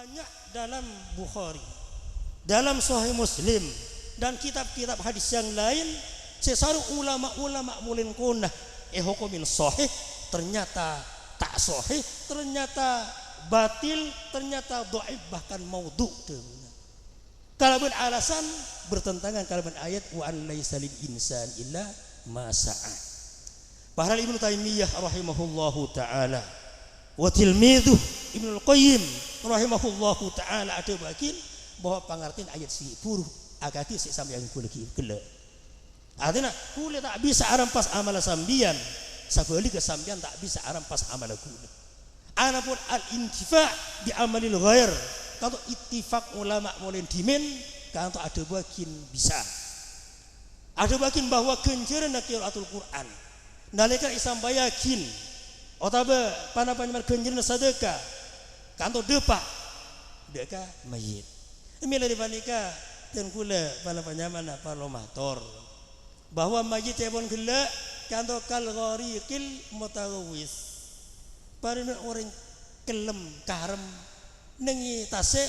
banyak dalam Bukhari, dalam Sahih Muslim dan kitab-kitab hadis yang lain. Sesaru ulama-ulama mulin kunah hukumin sahih ternyata tak sahih, ternyata batil, ternyata dhaif, bahkan maudhu. Kalau alasan bertentangan kalau ayat wa an laisa lil insan illa ma sa'a. Padahal Ibnu Taimiyah rahimahullahu taala wa tilmidhu Ibnu Qayyim rahimahullahu taala ada bagian bahwa pengertian ayat si puru agati si sampai yang kula kele. Artinya kula tak bisa arampas amal sambian, sabali ke sambian tak bisa arampas amal kula. Anapun al-intifa' bi amalil ghair. Kalau ittifaq ulama mulai dimen kan ada bagian bisa. Ada bagian bahwa kenceran qiraatul Quran. Nalika isam bayakin otaba panapa kenceran sedekah. Kanto depak deka mayit. Mila dipanika dan kula panapa mana parlomator bahwa mayit cepon gela kanto kal ghariqil mutawis. Parina orang kelem karem nengi tase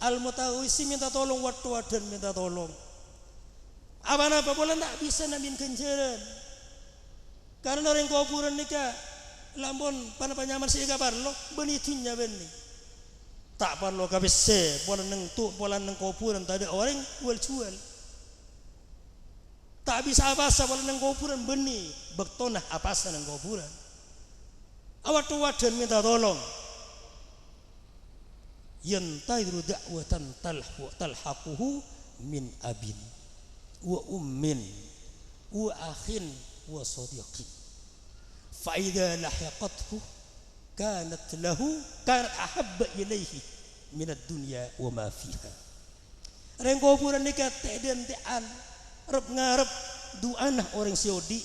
al mutawisi minta tolong waktu dan minta tolong apa bola tak bisa namin kenceran karena orang kuburan nikah lambon panapa nyaman sih kaparlo benitunya beni tak parlo kabise bola neng tu bola neng kuburan tak ada orang jual tak bisa apa-apa bola neng kuburan beni bektonah apa-apa neng kuburan awat dan minta tolong yantairu da'watan talhaquhu min abin wa ummin wa akhin wa sadiqin fa idza lahiqathu kanat ahabba ilaihi min ad-dunya wa ma fiha. Reng kuburan nikah tedentean rep ngarep duana orang siodi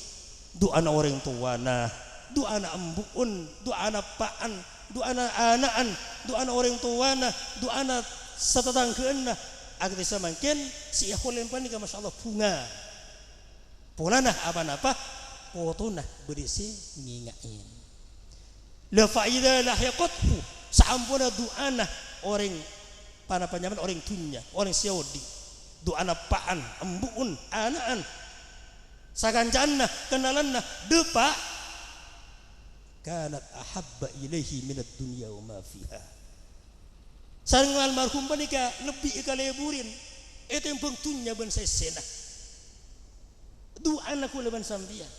duana orang tuana duana embuun duana paan duana anaan duana orang tuana duana satatangkeunna agar bisa makin si ikhwan lempani ka masyaallah bunga polana apa-apa fotona berisi ngingain la faida lahiqathu saampuna duana orang panapa nyaman orang dunya orang siodi duana paan embuun anaan sakancanna kenalanna depa kanat ahabba ilaihi minad dunya wa ma fiha. Sareng almarhum panika lebih kaleburin eta yang pengtunya ban sesena. Doa anak kula ban sambian.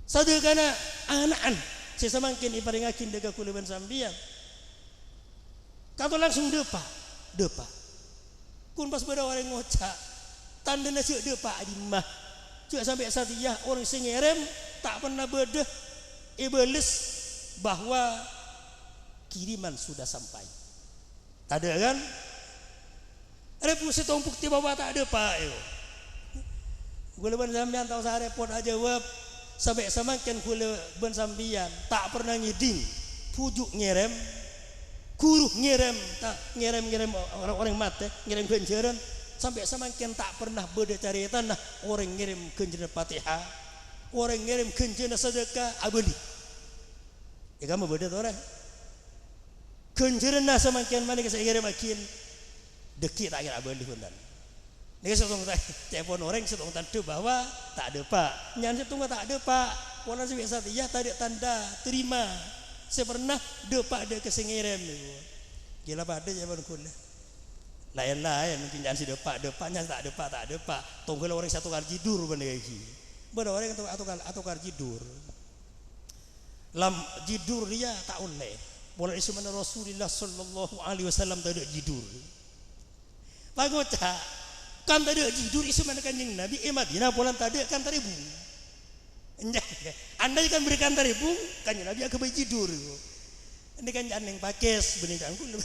Sadekana anaan sesamangkin iparingakin daga kula ban sambian. Kato langsung depa. Kun pas beda orang ngoca tandana sieuk depa di mah. Cuk sampai satiyah orang sing ngerem tak pernah bedeh iblis bahwa kiriman sudah sampai. Tak ada kan? Repusi tumpuk tiba bawah tak ada pak. Gula ban sambian tahu saya repot aja web sampai semakin gula ban sambian tak pernah ngiding pujuk ngerem kuruh ngerem tak ngerem orang mati ngerem kenjeran sampai semakin tak pernah beda cari tanah orang ngerem kenjeran Fatihah orang ngerem kenjeran sedekah abeli. Ya kamu beda tu orang. Kenjeran na semakin mana kita ngerem akin deki tak kira abeli pundan. Nih setong telepon orang setong tanda bahwa tak ada pak. Nyan setong tak ada pak. Pola sebiasa ya tak ada tanda terima. Saya pernah depak ada kesengerem. Gila pada zaman kuliah. Lain mungkin jangan si depaknya tak ada pak. Tunggu orang satu kali tidur benda lagi. Benda orang atau kali tidur. Lam jidur dia tak oleh. Pola isu mana Rasulullah sallallahu alaihi wasallam tak ada jidur. Pagoca kan tak ada jidur isu mana kanjeng Nabi Madinah pola tak ada kan taribu. Anda kan berikan taribu kanjeng Nabi aku jidur. Ini kan jangan yang pakes benih kan kul.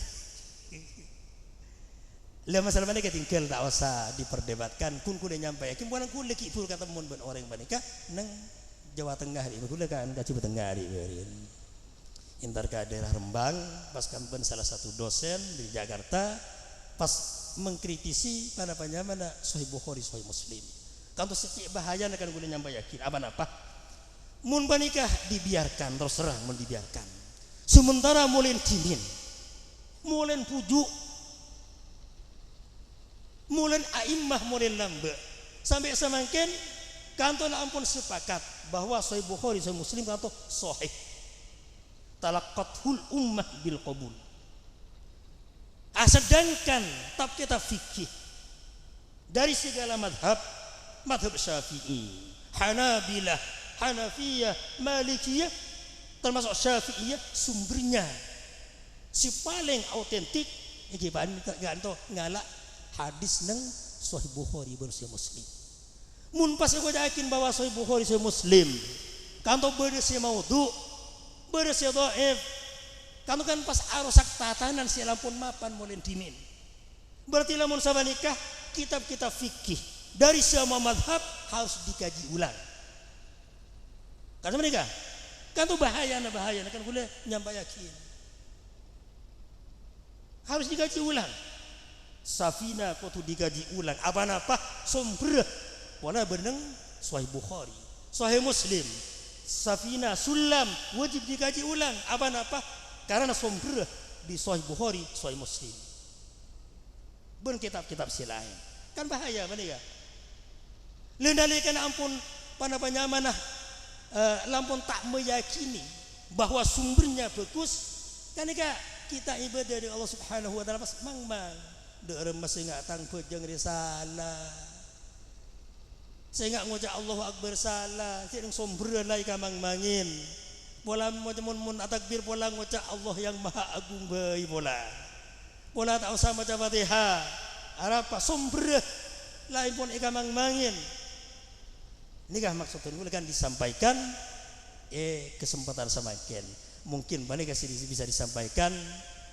Lah masalah mana ketinggal tak usah diperdebatkan kun kuda nyampai yakin bukan kun leki pul kata mun ben orang banika nang Jawa Tengah di kuda kan Jawa Tengah di berin. Intar ke daerah Rembang pas kan ben salah satu dosen di Jakarta pas mengkritisi pada mana Sahih Bukhari Sahih Muslim. Kalau setiap bahaya akan kuda nyampai yakin apa mun banikah dibiarkan terus serang mun dibiarkan. Sementara mulin timin mulen pujuk, mulen a'immah mulen lambe. Sampai semakin kantor ampun sepakat bahwa Sahih Bukhari Sahih Muslim kantor sahih. Talaqqathul ummah bil qabul. Sedangkan tab kita fikih dari segala madhab, madhab Syafi'i, Hanabilah, Hanafiyah, Malikiyah, termasuk Syafi'iyah, sumbernya si paling autentik iki ganto ngalak hadis nang Sahih Bukhari bersih Muslim. Mun pas aku yakin bahwa Sahih Bukhari Sahih Muslim kanto bersih maudhu, bersih dhaif, kanto kan pas arusak tatanan si lampun mapan molen dimin. Berarti lamun sabanikah kitab-kitab fikih dari semua madhab harus dikaji ulang. Karena mereka kan tuh bahaya kan boleh nyampai yakin harus dikaji ulang. Safina kudu dikaji ulang apa sumber wala beneng Sahih Bukhari Sahih Muslim Safina sulam wajib dikaji ulang apa karena sumber di Sahih Bukhari Sahih Muslim ben kitab-kitab silain kan bahaya mereka lendalikan ampun pada penyamanah lampun tak meyakini bahwa sumbernya bagus kan kita ibadah dari Allah Subhanahu wa taala pas mangmang deureum masih enggak tangkut jeung risalah saya enggak ngucap Allahu akbar salah sing sumber lai ka mangmangin pola mun takbir pola ngucap Allah yang maha agung bae pola tak usah maca Fatihah arapa sumber lain pun ika mangmangin nikah maksudnya kan disampaikan kesempatan semakin mungkin banyak kasih bisa disampaikan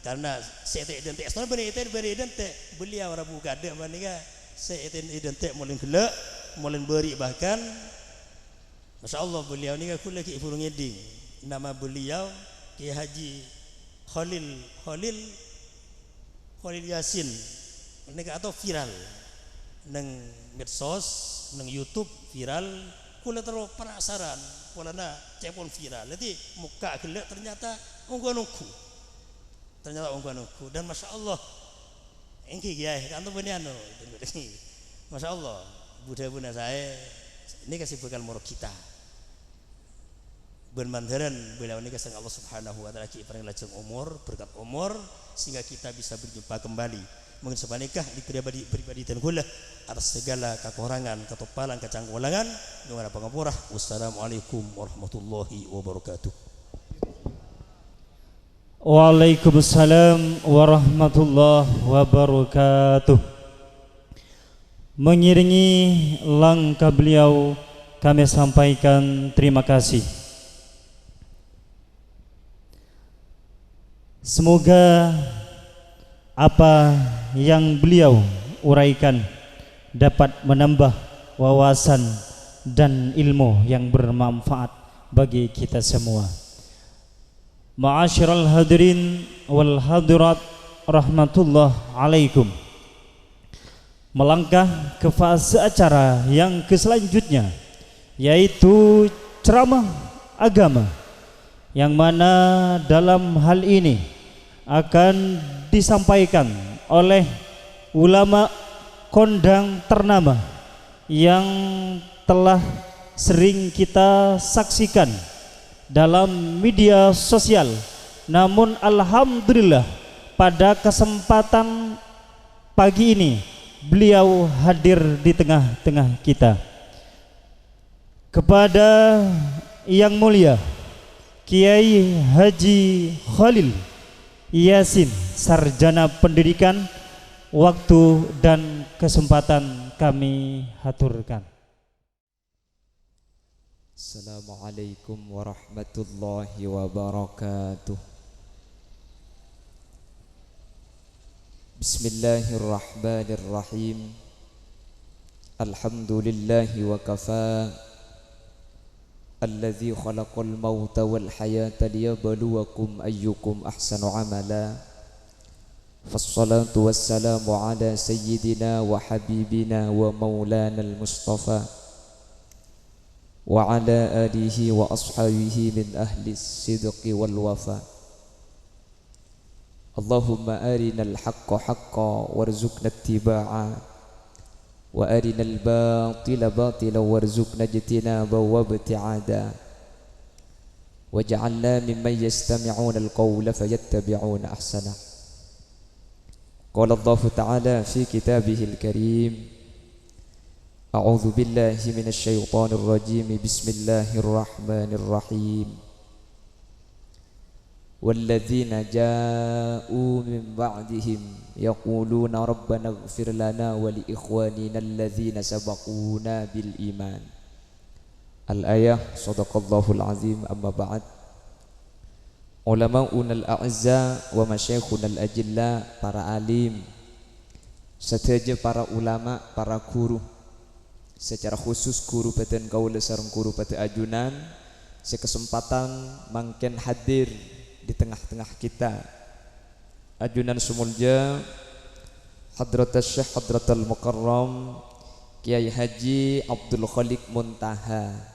karena saya identik asal beridentik beliau rabu gade banyak saya identik mulai gelak mulai beri bahkan Masya Allah beliau ni aku lagi ibu ngeding nama beliau Kiai Haji Khalil Yasin mereka atau viral neng medsos neng YouTube viral kula terus penasaran polana cepon viral jadi muka gelek ternyata ungguanuku dan Masya Allah engki ya kan tuh beniano Masya Allah budak-budak saya ini kesibukan muruk kita bermandaran beliau ini kasih Allah Subhanahu wa taala ki paring lajeng umur berkat umur sehingga kita bisa berjumpa kembali mungkin sebanikah di pribadi dan kula atas segala kekurangan ketopalan kecangkulangan dengan pangapurah. Wassalamualaikum warahmatullahi wabarakatuh. Waalaikumsalam warahmatullahi wabarakatuh. Mengiringi langkah beliau kami sampaikan terima kasih. Semoga apa yang beliau uraikan dapat menambah wawasan dan ilmu yang bermanfaat bagi kita semua. Ma'asyiral hadirin wal hadirat rahmatullah alaikum. Melangkah ke fase acara yang selanjutnya yaitu ceramah agama yang mana dalam hal ini akan disampaikan oleh ulama kondang ternama yang telah sering kita saksikan dalam media sosial. Namun alhamdulillah pada kesempatan pagi ini beliau hadir di tengah-tengah kita. Kepada yang mulia Kiai Haji Khalil Yasin, sarjana pendidikan, waktu dan kesempatan kami haturkan. Assalamualaikum warahmatullahi wabarakatuh. Bismillahirrahmanirrahim. Alhamdulillahi wa kafa. Alladzi khalaqal mauta wal hayata liyabluwakum ayyukum ahsanu amala. Fassalatu wassalamu ala sayyidina wa habibina wa maulana al-Mustafa wa ala alihi wa ashabihi min ahli sidqi wal wafa. Allahumma arinal haqqa haqqa warzuqna ittiba'a wa arinal batila batila warzuqna ijtinaba wa ibti'ada waj'alna mimman yastami'una al-qawla fayattabi'una ahsana. Qala Allah Ta'ala fi kitabihil karim, a'udzu billahi minasy syaithanir rajim, bismillahirrahmanirrahim. Walladzina ja'u min ba'dihim yaquluna rabbana ighfir lana wa li ikhwanina alladzina sabaquna bil iman. Al-ayah. Shadaqallahul azim. Amma ba'd. Ulama'unal a'izza wa masyayikhunal ajilla, para alim seteja para ulama, para guru, secara khusus guru badan kaula sareng guru pada ajunan, sekesempatan mangken hadir di tengah-tengah kita. Ajunan sumulja Hadratus Syekh Hadratul Mukarram Kiai Haji Abdul Khaliq Muntaha.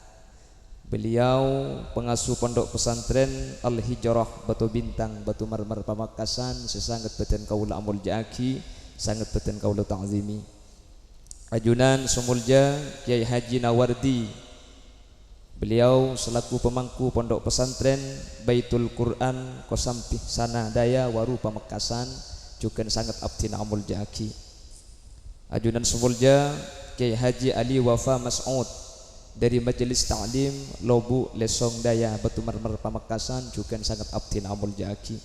Beliau pengasuh pondok pesantren Al-Hijrah Batu Bintang, Batu Marmar Pamekasan, sesangat badan kaula amul jaaki, sangat badan kaula ta'zimi. Ajunan sumulja Kiai Haji Nawardi. Beliau selaku pemangku pondok pesantren Baitul Quran Kosamtih Sana Daya Waru Pamekasan, juga sangat abdina amul jaki. Ajunan sumulja Kiai Haji Ali Wafa Mas'ud dari Majelis Ta'lim Lobu Lesong Daya Batu Marmar Pamekasan, juga sangat abdina amul jaki.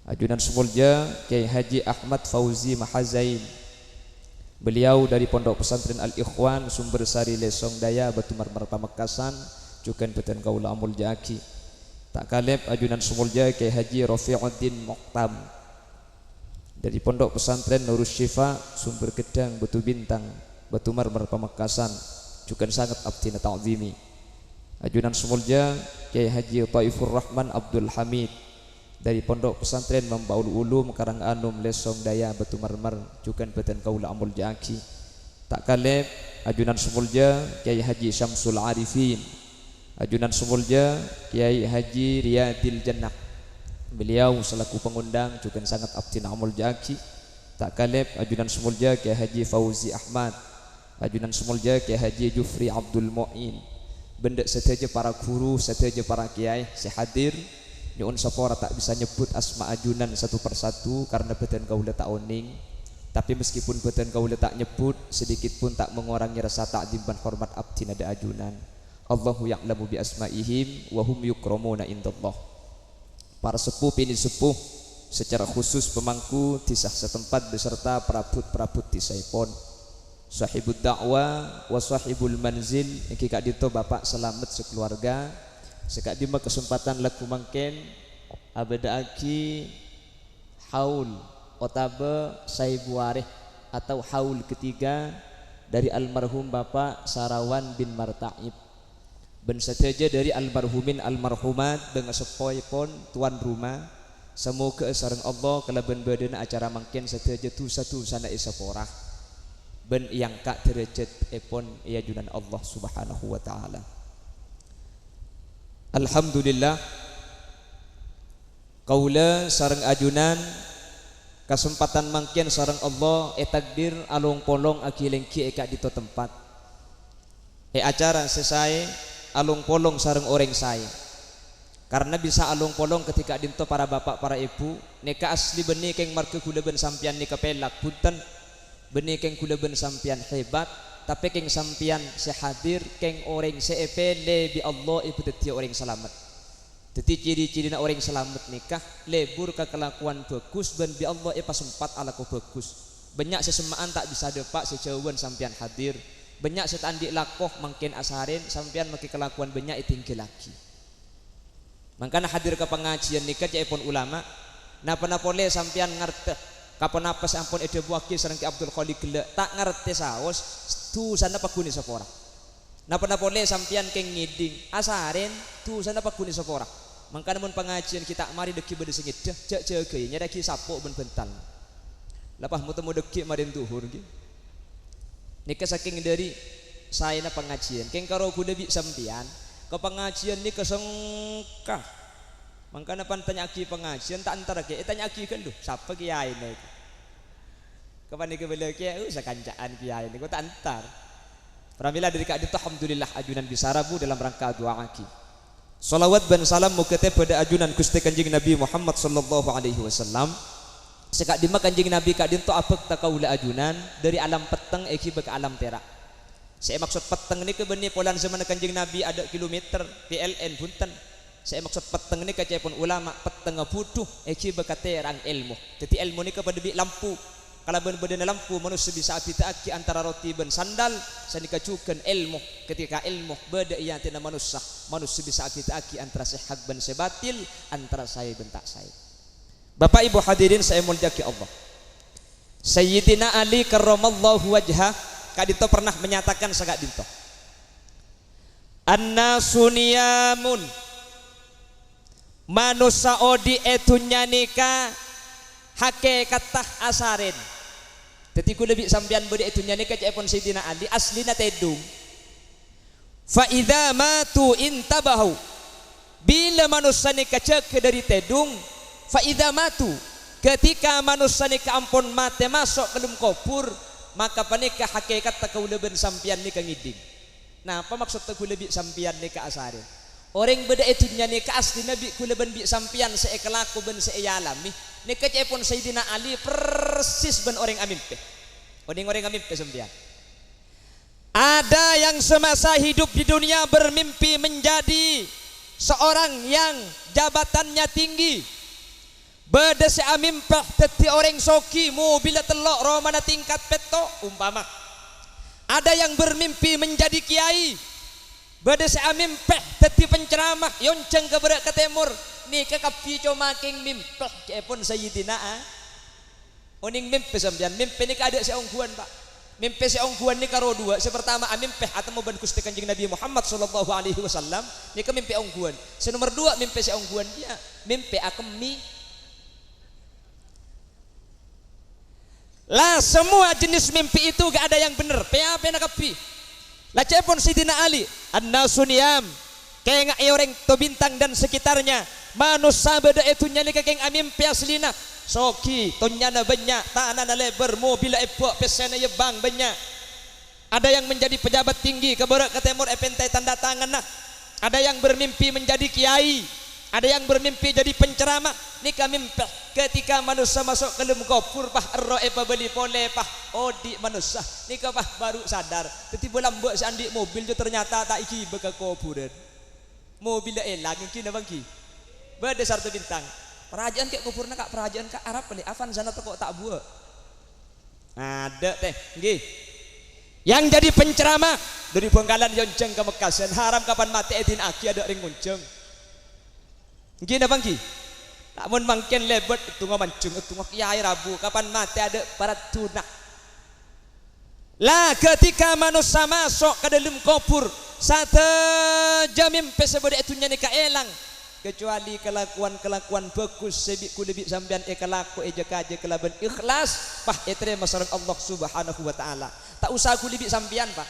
Ajunan sumulja Kiai Haji Ahmad Fauzi Mahazain. Beliau dari Pondok Pesantren Al-Ikhwan Sumber Sari Lesong Daya Batu Marmar Pamekasan, juga beten kaula amul jaki. Tak kalep ajunan sumulja Kiai Haji Rafi'uddin Muqtam dari Pondok Pesantren Nurus Syifa Sumber Gedang Batu Bintang Batu Marmar Pamekasan, juga sangat abdina ta'zimi. Ajunan sumulja Kiai Haji Taifur Rahman Abdul Hamid dari Pondok Pesantren Mambaul Ulum Karanganum Lesong Daya Batu Marmar, juga beten kaula amul jaki. Tak kalep ajunan sumulja Kiai Haji Syamsul Arifin. Ajunan sumulja Kiai Haji Riyadil Jannah. Beliau selaku pengundang, juga sangat abdina amul jaki. Tak kalep ajunan sumulja Kiai Haji Fauzi Ahmad. Ajunan sumulja Kiai Haji Jufri Abdul Mu'in. Benda seteja para guru, seteja para kiai sehadir. Nyuun sapora tak bisa nyebut asma ajunan satu persatu karena beten kaula tak oning. Tapi meskipun beten kaula tak nyebut, sedikit pun tak mengurangi rasa takdim dan hormat abdi nada ajunan. Allahu ya'lamu bi asma'ihim wa hum yukramuna indallah. Para sepuh pini sepuh, secara khusus pemangku tisah setempat beserta perabot-perabot tisaipon. Sahibud dakwah wa sahibul manzil, iki kak dito bapak selamat sekeluarga. Sekak dima kesempatan laku mangken abadaaki haul otabe saibuareh atau haul ketiga dari almarhum Bapak Sarawan bin Martaib. Ben seteja dari almarhumin almarhumat dengan sepoi pon tuan rumah. Semoga sareng Allah kalaban badan acara mangken seteja tu satu sana isaporah. Ben yang kak derajat epon ia junan Allah Subhanahu wa taala. Alhamdulillah kaula sareng ajunan kesempatan mangkian sareng Allah takdir alung polong akilengki eka dito tempat acara selesai alung polong sareng orang saya karena bisa alung polong ketika dinto para bapak para ibu neka asli benih keng marke kula ben sampian nika pelak punten benih keng kula ben sampian hebat. Tapi keng sampian sehadir keng orang seepele bi Allah ibu teti orang selamat. Teti ciri-ciri na orang selamat nikah lebur ke kelakuan bagus ben bi Allah pas sempat alaku bagus. Banyak sesemaan tak bisa depak sejauhan sampian hadir. Banyak setandik lakoh mangkin asarin sampian maki kelakuan banyak tinggi lagi. Mangkana hadir ke pengajian nikah jaipun ulama. Napa-napa le sampian ngerti. Kapan apa sampun ede buaki sareng Ki Abdul Khaliq gelek tak ngerti saos tu sana paguni sapora. Napa-napa le sampian keng ngiding asaren tu sana paguni sapora. Mangkana mun pengajian kita mari deki bede sengit cek ge nya deki sapuk ben bental. Lepas mutemu deki marin duhur ge. Nika saking dari saya na pengajian keng karo kuda bi sampian ke pengajian ni kesengkah Mangkana pan tanya aki pengajian tak antara ke tanya aki kan lu siapa kiai ini kapan ke bela kiai sakancaan kiai ini kau tak antar pramila dari kak itu alhamdulillah ajunan bisarabu dalam rangka dua aki salawat dan salam mukete pada ajunan Gusti Kanjeng Nabi Muhammad sallallahu alaihi wasallam sekak dima Kanjeng Nabi kak dinto apek takaula ajunan dari alam peteng eki ke alam terak saya maksud peteng ini ke benih polan zaman Kanjeng Nabi ada kilometer PLN punten saya maksud peteng ini kaca pun ulama peteng butuh eki berkaterang ilmu jadi ilmu ini kepada bi lampu kalau benar lampu manusia bisa apitaki antara roti ben sandal saya dikacukan ilmu ketika ilmu beda ia tina manusia bisa apitaki antara sehak ben sebatil antara saya ben tak saya Bapak Ibu hadirin saya mulyaki Allah Sayyidina Ali karramallahu wajhah kadito pernah menyatakan sagak dinto annasu niyamun manusia odi etunya nikah hakikatah asarin jadi ku lebih sambian bodi etunya nikah cepon Sayyidina Ali aslina tedung fa idza matu intabahu bila manusia nikah cek dari tedung fa idza matu ketika manusia nikah ampun mate masuk ke dalam kubur maka panikah hakikat takau leben sampian nikah ngiding nah apa maksud takau lebih sampian nikah asarin orang beda etunya nikah asli Nabi kula ben bi sampian seekelaku ben seeyalami nikah cepon Sayyidina Ali persis ben orang amimpe orang amimpe sampian ada yang semasa hidup di dunia bermimpi menjadi seorang yang jabatannya tinggi beda seamimpe teti orang soki mobil telok romana tingkat peto umpama ada yang bermimpi menjadi kiai bade seamimpeh teti penceramah yonceng ke berak ke timur ni ke kapi comaking mimpeh kepon Sayyidina oning mimpe sampean mimpe ni ada seongguan Pak mimpe seongguan ni karo dua sepertama amimpeh atau ban Gusti Kanjeng Nabi Muhammad sallallahu alaihi wasallam ni ke mimpe ongguan senomor dua mimpe seongguan dia mimpe akemi lah semua jenis mimpi itu gak ada yang benar PAP nak kapi lah cepon Sayyidina Ali an-nasu niyam kaya nga orang to bintang dan sekitarnya manusia beda etunya ni kaya amimpi aslina soki tonyana banyak tanah na lebar mobil epok pesena yebang banyak ada yang menjadi pejabat tinggi ke barat ke timur epentai tanda tangan nah ada yang bermimpi menjadi kiai ada yang bermimpi jadi penceramah ni kami ketika manusia masuk ke dalam kubur pah ero epa beli pole pah odi manusia ni pah baru sadar teti bolam buat seandik mobil tu ternyata tak iki beka kuburan mobil elang iki na bangki bade sartu bintang kerajaan kek kuburna kak kerajaan kak Arab beli afan sana kok tak buat ada teh nggih yang jadi penceramah dari Bangkalan yonceng ke Mekah haram kapan mati edin aki ada ring gonceng gini bangki namun mangken lebat itu ngamancung itu kiai rabu kapan mati ada para tunak lah ketika manusia masuk ke dalam kubur satu jamim pesebode itu nyanyi elang kecuali kelakuan bagus sebikku lebih sambian kelaku kaje kelaban ikhlas pah etre masyarakat Allah subhanahu wa ta'ala tak usah aku lebih sambian pak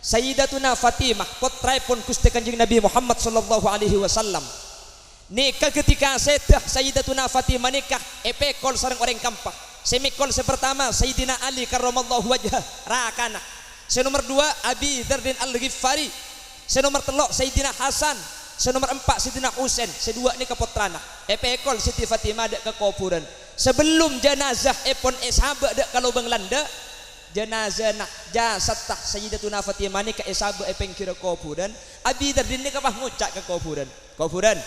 Sayyidatuna Fatimah putraipun Gusti Kanjeng Nabi Muhammad sallallahu alaihi wasallam nikah ketika Sayyidatuna Fatimah nikah epekol sareng orang kampah semikol sepertama Sayyidina Ali karramallahu wajhah rakana senomor dua Abi Dzardin Al-Ghifari senomor telok Sayyidina Hasan senomor empat Sayyidina Husain sedua ni keputrana epekol Siti Fatimah dak ke kuburan sebelum jenazah epon sahabat dak kalau Banglanda jenazah nak jasatah Sayyidatuna Fatimah ni ke sahabat epeng kira kuburan Abi Dzardin ni kapah ngucak ke kuburan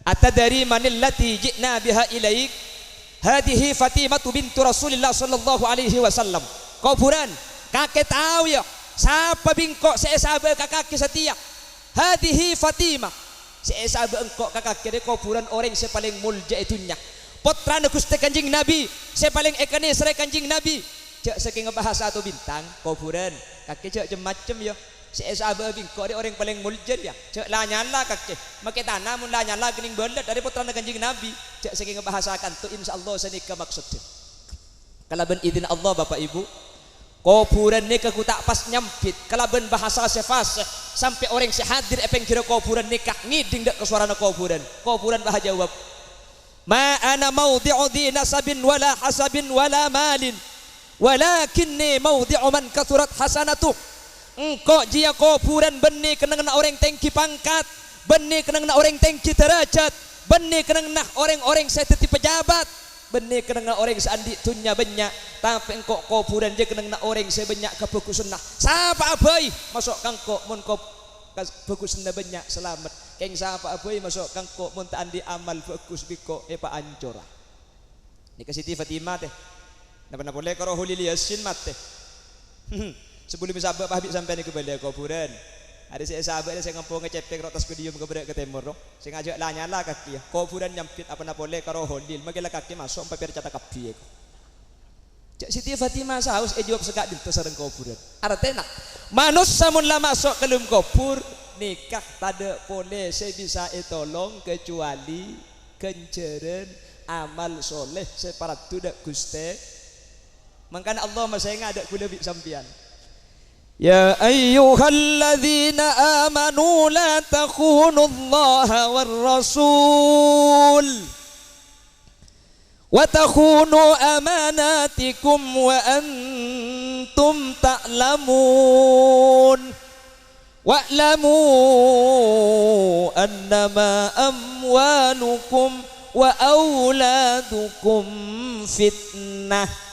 atadari manillati ji'na biha ilaik hadhihi Fatimah bintu Rasulillah sallallahu alaihi wasallam kuburan kakek tahu ya siapa bingkok sesahabat kakak setia hadhihi Fatimah sesahabat engkok kakak kira kuburan orang sepaling mulja itunya putra Gusti Kanjeng Nabi sepaling ekane sere Kanjeng Nabi cek saking bahasa atau bintang kuburan kakek cek macam ya sesahabat bingkok dia orang paling mulja ya cek lah nyala kakek make tanah mun lah nyala gening belet dari putra Kanjeng Nabi cek saking bahasakan tu insyaallah sanika maksudnya kalaban izin Allah Bapak Ibu kuburan ni ku tak pas nyampit kalaban bahasa sefasih sampai orang sehadir epeng kira kuburan nikah ngiding dak ke suarana kuburan bah jawab ma ana maudhi'u di nasabin wala hasabin wala malin walakinni maudhi'u man kathurat hasanatuh. Engkau jia kuburan benih kenang na orang tengki pangkat, benih kenang na orang tengki derajat, benih kenang na orang-orang saya teti pejabat, benih kenang na orang seandi tunya banyak, tapi engkau kuburan je kenang na orang saya banyak kebagusan nah. Sapa abai masuk kangko mun kau bagusan na banyak selamat. Keng sapa abai masuk kangko mun ta andi amal bagus biko epa ancora. Ni ka Siti Fatimah teh. Napa boleh karo Hulil Yasin mat teh. Sebelum sahabat Habib sampai ni ke balik kuburan. Ada saya sahabat saya ngampung ngecepek rotas kudium ke berak ke timur roh. Saya ngajak lah nyala kaki. Kuburan nyampit apa nak boleh karo Holil. Magilah kaki masuk sampai biar catak kapi. Cak Siti Fatimah saus jawab sekak di sareng kuburan. Artinya manusia mun lah masuk ke dalam kubur nikah tada boleh saya bisa tolong kecuali kenceren amal soleh separat tudak Guste. Makanya Allah masih ngadak kula bi sampian. Ya ayyuhalladzina amanu la takhunu Allah war rasul wa takhunu amanatikum wa antum ta'lamun wa'lamu annama amwalukum wa auladukum fitnah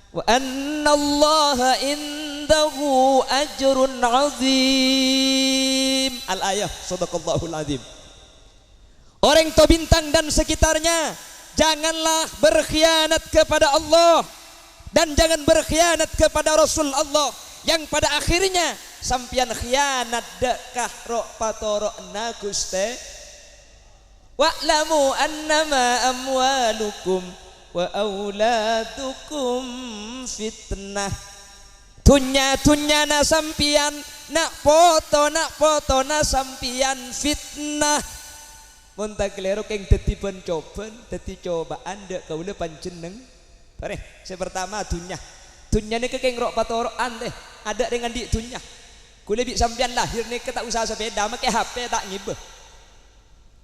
wa anna allaha indahu ajrun azim. Al-ayah sadaqallahul azim. Orang to bintang dan sekitarnya, janganlah berkhianat kepada Allah dan jangan berkhianat kepada Rasul Allah yang pada akhirnya sampian khianat dekah rok patorok na Guste. Wa'lamu annama amwalukum wa auladukum fitnah. Tunya na sampian nak foto na sampian fitnah. Mun tak kelero keng dadi pencoban, dadi cobaan dek kaula panjeneng. Tare, saya pertama tunya. Tunya ni keng rok patorokan teh, ada dengan di tunya. Kula bi sampian lahir ni tak usaha sepeda, make HP tak ngibeh.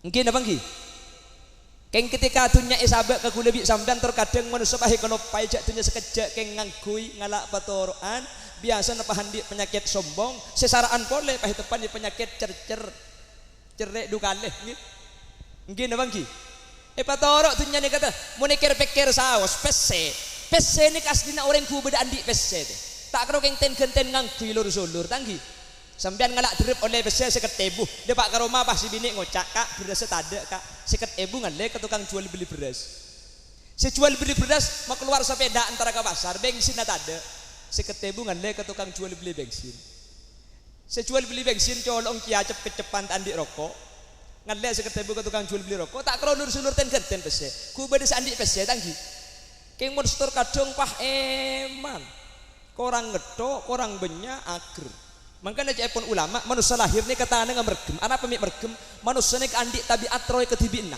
Mungkin apa nggih? Keng ketika tunya sahabat ke kula bi sampean terkadang manusia pahe kono pajak tunya sekejak keng ngangkui ngalak patorokan biasa nepah handi penyakit sombong sesaraan pole pahe tepan di penyakit cerek dukaleh nggih nggih napa nggih patorok tunya ni kata mun pikir saos pese ni kasdina orang ku beda andi pese tak karo keng ten genten ngangkui lur sulur tanggi sampean ngalak drip oleh pese 50.000 dia pak karo omah pas si bini ngocak kak beras tade kak 50.000 ngale ke tukang jual beli beras. Si jual beli beras mau keluar sepeda antara ke pasar bensin tak ada. 50.000 ngale ke tukang jual beli bensin. Si jual beli bensin colong kia kecepan andi rokok. Ngale 50.000 ke tukang jual beli rokok tak karo nur-nur ten genten pese. Ku beda andi pese tanggi. Keng monster kadung pah eman. Korang ngedok, korang benya ager. Makanya jepun ulama manusia lahir ni kata nang mergem. Ana pemik mergem manusia ni andi tabiat roy ketibina.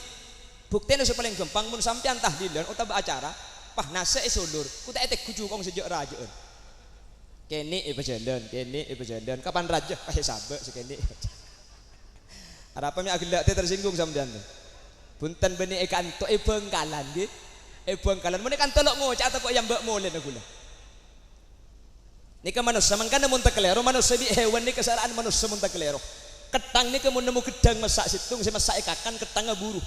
Buktene paling gampang mun sampean tahlilan utawa acara pah nase sulur. Ku tak etek kuju kong sejak rajaeun. Kene pejalan. Kapan raja pah sabe sekene. Ada pemik agelak teh tersinggung sampean. Punten beni kanto bengkalan nggih. Bengkalan mun kan telok ngocak kok yang mbak molen gula. Nika manusia mangkana mun kelero manusia bi hewan ni kesalahan manusia mun kelero. Ketang ni mun nemu gedang masak situng saya masak ikakan ketang buru.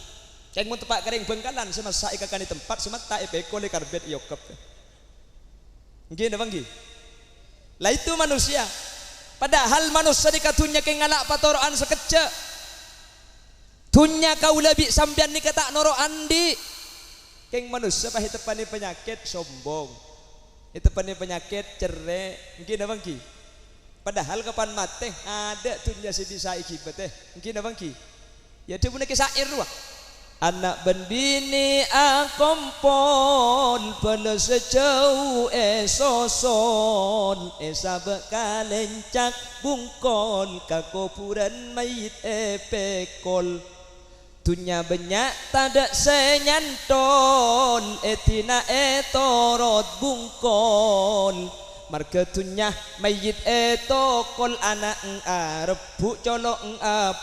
Ceng mun tepak kering bengkalan saya masak ikakan di tempat semata epeko le karbet yokep. Nggih napa nggih? Lah itu manusia. Padahal manusia dikatunya ke ngalak patoroan sekejap. Tunya kaula bi sampean ni kata noro andi. Keng manusia pahit tepani penyakit sombong. Itu penyakit cerai mungkin apa ki padahal kapan mate ada tunya si bisa ikibat mungkin apa ki ya dia punya kisahir wah anak ben bini akompol pada sejauh esoson sabak kalencak bungkol kakupuran mayit epekol tunya banyak tadak senyantol etina etorot bungkol marga tunyah mayit eto kol anak rebu colok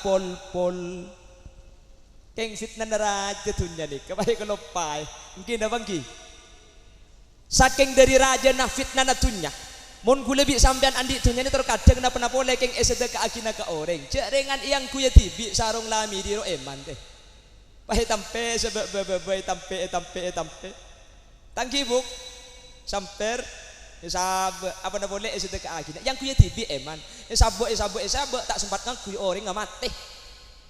pol keng fitnah raja tunya nih kebaik kelopai mungkin apa ngi saking dari raja nah fitnah na tunya mon gue lebih sampean andi tunya ini terkadang napa boleh keng eseda ke akina ke orang cerengan yang kuya tibi sarung lami di ro eman teh pahe tampe sebab tampe tangki buk samper sab apa na boleh eseda ke akina yang kuya tibi eman sabo tak sempat ngaku orang nggak mati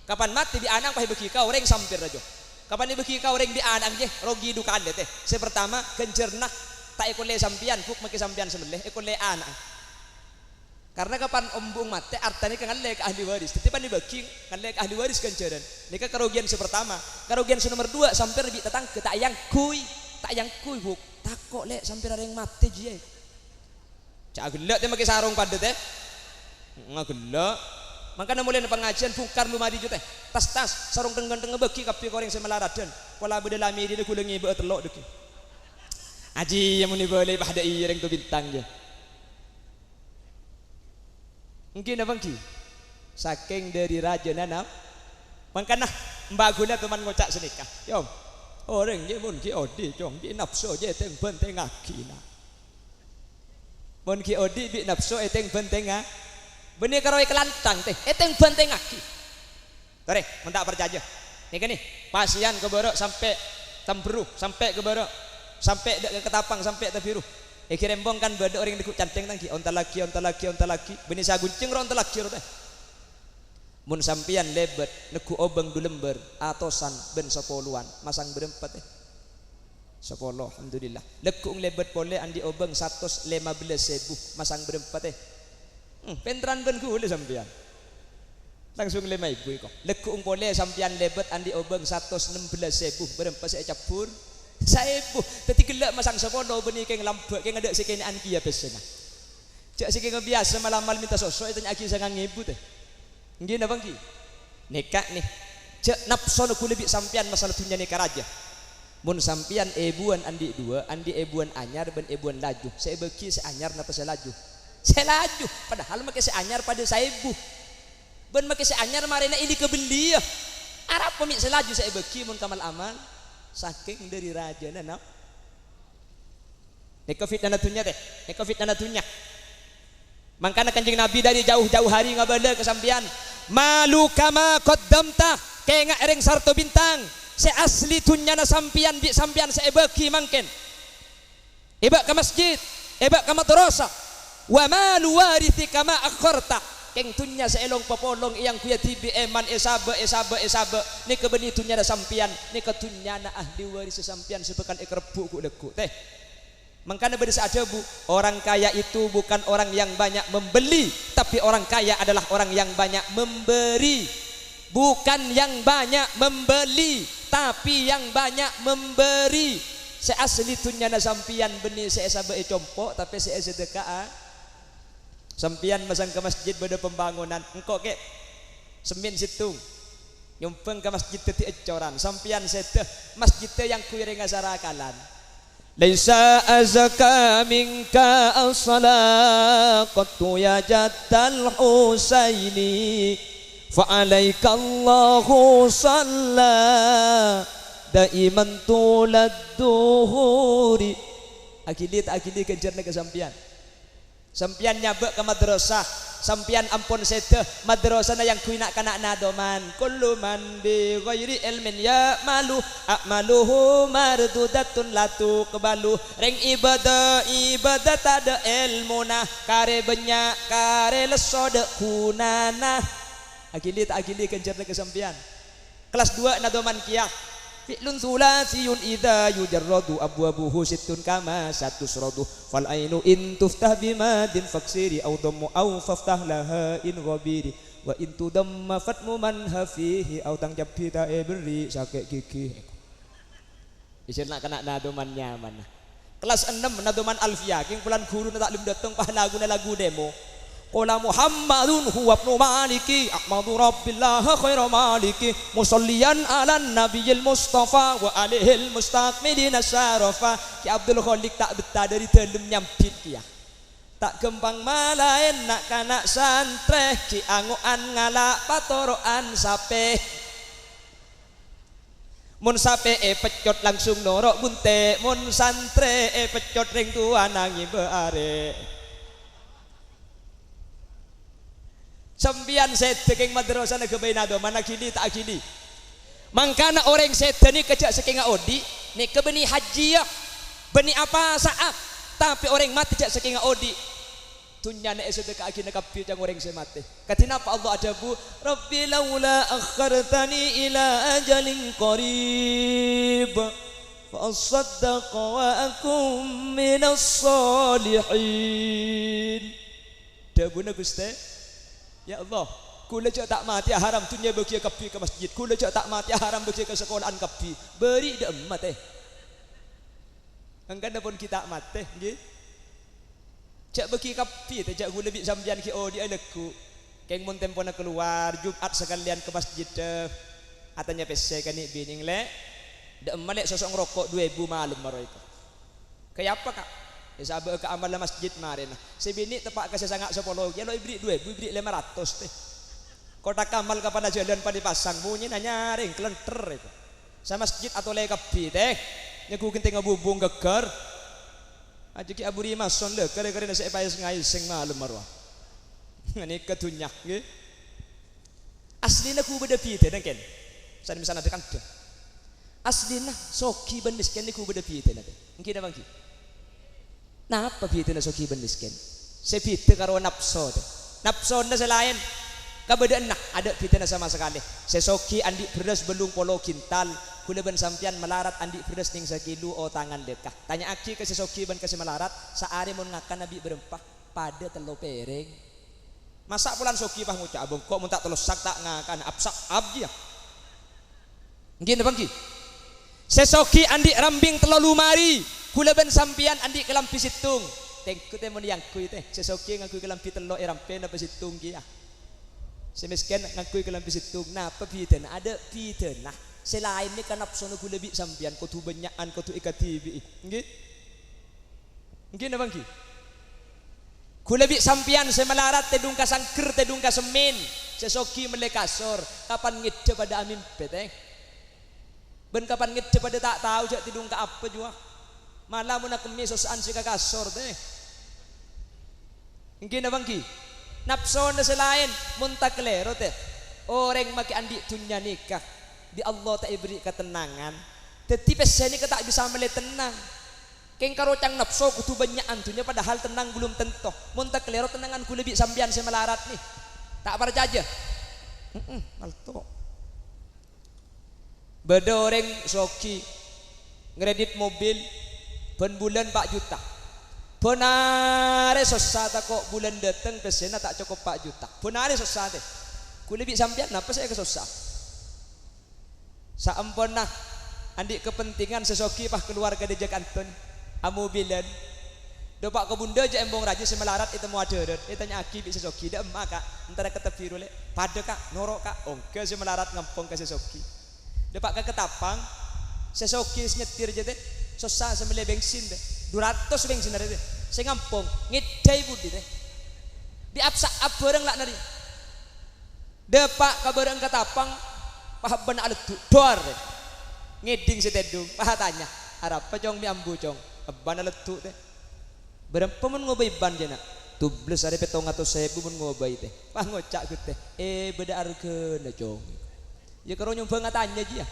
kapan mati di anang pahe beki ka orang sampir aja kapan beki ka orang di anang je rogi dukan teh sepertama kencernak tak ekole sampian buk make sampian sembelih ekole anak karena kapan ombung mati artanya kangalle ke ahli waris tetipan dibagi kangalle ke ahli waris kenceran nika kerugian sepertama kerugian nomor 2 sampir bi tetang ke tak yang kui buk takok lek sampir ada yang mati je cak gelek teh make sarung padet teh ngagelek makanya mulai pengajian bungkar lumadi teh tas sarung tenggen beki kapi koreng semelaraden pola bedelami di kulengi be telok deki aji yang muni boleh pada ireng tu bintang je mungkin apa ki saking dari raja nanam makanya mbak guna teman ngocak senikah yom orang je mun ki odi jong di nafsu je teng benteng akina mun ki odi bi nafsu teng benteng benih karo kelantang teh eteng benteng aki tore mun tak percaya nih kan nih pasien keborok sampai temberu sampai keborok sampai ke ketapang sampai tebiru kirembong kan beda orang dikut canteng tangki onta lagi benih sagunceng ro onta lagi ro teh mun sampian lebet neku obeng du lember atosan ben 10-an masang berempat teh 10 alhamdulillah lekung lebet boleh andi obeng 115.000 masang berempat teh pentran ben ku le sampean langsung 5.000 kok lekung boleh sampean lebet andi obeng 116.000 berempat saya capur 1.000 tadi gelak masang 10 benih keng lambek keng ada sikene anki ya pesena cak sikeng biasa malam minta sosok itu aki sangang ibu teh nggih napa nggih nikah nih cak nafsu ku lebih sampean masalah dunya nikah raja mun sampean ebuan andi 2 andi ebuan anyar ben ebuan laju saya beki saya anyar napa saya laju saya laju padahal make saya anyar pada 1.000 ben make saya anyar marina ini kebeli ya arab pemik saya laju saya beki mun kamal amal saking dari raja nana nek fitnah natunya teh nek fitnah natunya mangkana kanjeng nabi dari jauh-jauh hari ngabala ke sampean malu kama qaddamta kenga ereng sarto bintang se asli tunyana sampean bi sampean saya beki mangken iba ke masjid iba ke madrasah wa malu warithi kama akharta keng tunya seelong popolong iyang kuya tibi eman esabe ni kebeni tunya da sampian ni ketunya na ahli waris sampian sepekan ekerbu ku lekuk teh mangkana beda saja bu orang kaya itu bukan orang yang banyak membeli tapi orang kaya adalah orang yang banyak memberi bukan yang banyak membeli tapi yang banyak memberi seasli tunya na sampian beni seesabe compok tapi seesedekah sampian masang ke masjid pada pembangunan engkau ke semin situ nyumpeng ke masjid teti ecoran sampian sete masjid yang kuiring asarakalan laisa azaka minka as-salaqatu ya jaddal husaini fa alaika Allahu salla daiman tulad duhuri akilit kejarna ke sampian sampian nyabek ke madrasah sampian ampun sete madrasah na yang kuinak kanak nadoman kullu man bi ghairi ilmin ya malu akmaluhu mardudatun latu kebalu reng ibadah tada ilmuna kare banyak kare lesode kunana agili kencerna ke sampian kelas 2 nadoman kiyah fi'lun thulasiyun idza yujarradu abwabuhu sittun kama satusradu fal ainu in tuftah bimadin faksiri aw dhammu aw faftah laha in ghabiri wa in tudamma fatmu man hafihi aw tangjab ta beri sakek gigi isirna kana nadoman nyaman kelas 6 nadoman alfiyah king pulan guru tak lim dateng pahlagu lagu demo qala Muhammadun huwa ibnu maliki ahmadu rabbillah khairu maliki musalliyan ala nabiyil mustafa wa alihil mustaqmilin syarafa ki Abdul Khaliq tak betah dari telem nyampit kia Tak gempang malaen nak kanak santre ki angoan ngalak patoroan sape. Mun sape pecot langsung norok bunte, mun santre pecot ring tua nangi beare. Sembian sete keng madrasah na kebainado mana kini tak kini. Mangkana orang sete ni kejak sekenga odi ni kebeni haji ya. Beni apa saat tapi orang mati jak saking odi tunya nek sedekah agina kapi jang orang semate katina apa Allah adabu rabbi laula akhartani ila ajalin qarib fa asaddaqa wa akum minas salihin dabuna Gusti ya Allah kula jak tak mati haram tunya bagi kapi ke masjid kula jak tak mati haram bagi ke sekolahan kapi beri de emat angkana pun kita mati nggih cak beki kapi teh cak gula bik sambian ki oh di aleku keng mun tempo na keluar Jumat sekalian ke masjid atanya pese kan ni bining le de emalek sosok ngerokok 2000 malam maro itu kayak apa kak ya sabe ke amal masjid maren si bini tepak ke sesangak 10 ya lo ibri 2000 ibri 500 teh kotak amal kapan jalan pada pasang bunyi nanya ring kelenter itu sama masjid atau le kapi teh nyakukin tengah bubung geger aja ki aburi mason le kare-kare nasi payas ngai sing malam marwah ngani ketunyak nggih aslina ku beda pite nang ken san misalna tekan teh aslina soki ben miskin ku beda pite nate ngki bangki napa pite na soki ben miskin se pite karo nafsu teh nafsu na selain kabedaan nak ada pite na sama sekali sesoki andi beras belum polo kintal kula ben sampian melarat andi beras ning sakilu o tangan dekah tanya aki ke sesoki ben ke melarat saari mun ngakan nabi berempah pada telo pereng masak pulan soki pah ngucap abang kok mun tak telo sak tak ngakan absak abji ya ngin bangki sesoki andi rambing telo lumari kula ben sampian andi kelampi situng tengku teh mun yang kui teh sesoki ngaku kelampi telo rampe na situng ki ya semiskin ngaku kelampi situng napa piten ada piten nah selain ni kan nafsu nu lebih sampian kau tu banyakan kau tu ikatibi nggih nggih na bangki ku lebih sampian semelarat tedung ka sangker tedung ka semin sesoki melekasor kapan ngide pada amin peteng ben kapan ngide pada tak tahu jak tedung ka apa jua malah mun aku misosaan si ka kasor teh nggih na bangki nafsu na selain mun tak klero teh orang maki andi dunya nikah di Allah tak beri ketenangan tetapi peseni kita tak bisa melihat tenang keng karocang nafsu kutu banyak antunya padahal tenang belum tentu mun tak kelero tenangan ku lebih sambian semelarat nih tak percaya malto bedoreng soki ngredit mobil ben bulan 4 juta bonare sosata kok bulan datang pesena tak cukup 4 juta bonare sosate ku lebih sambian napa saya kesusah saampun nah andik kepentingan sesoki pah keluarga di Jakanton amobilan do pak kebunda aja embong raja semelarat itu mau ada tanya aki bi sesoki dah emak kak antara ketepi rule pada kak norok kak ongke semelarat ngampong ke sesoki do pak ke ketapang sesoki nyetir aja teh susah sembelih bensin deh 200 bensin ada deh saya ngampong ngidai budi deh di apsa bareng lak nari de pak kabareng ketapang pahaban alat dor ngeding setedung pah tanya arab pacong mi ambu cong ban alat tu teh berapa mun ngobai ban jana 12 ada petong atau 1000 mun ngobai teh pah ngocak teh beda arkeun cong ya karo nyoba ngatanya aja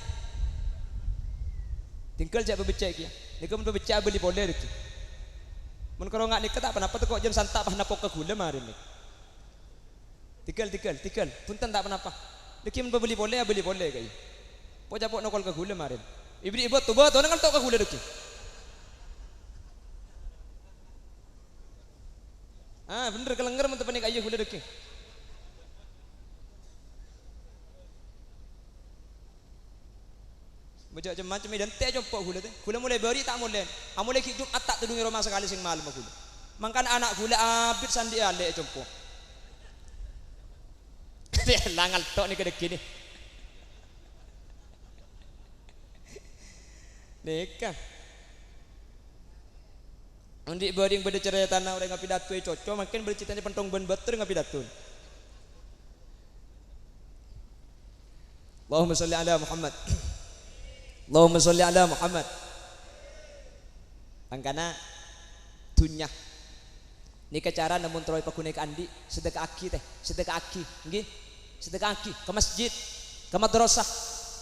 tinggal jak bebecek ya nika mun bebecek beli boleh iki mun karo ngak nikah tak apa-apa teh kok jen santak pah napok ke gula marin tinggal punten tak apa-apa Deki mun beli boleh kay. Po japok nokol ke gula marin. Ibri ibot tuh kan tok ke gula deki. Ah bener kelenger mun tepanik ayo gula deki. Bajak macam dan teh jopok gula teh. Gula mulai beri tak mulai. Amulai ki Jumat tak tudungi rumah sekali sing malam gula. Mangkan anak gula abit sandi alek jopok. Langal tok ni kedek gini. Nikah. Undi bering beda cerita tanah orang ngapi datu coco makin berceritanya pentong ben betul ngapi datu. Allahumma sholli ala Muhammad. Allahumma sholli ala Muhammad. Angkana dunya nika cara namun troy pakunai ke andi sedekah aki teh sedekah aki nggih sedekah aki ke masjid ke madrasah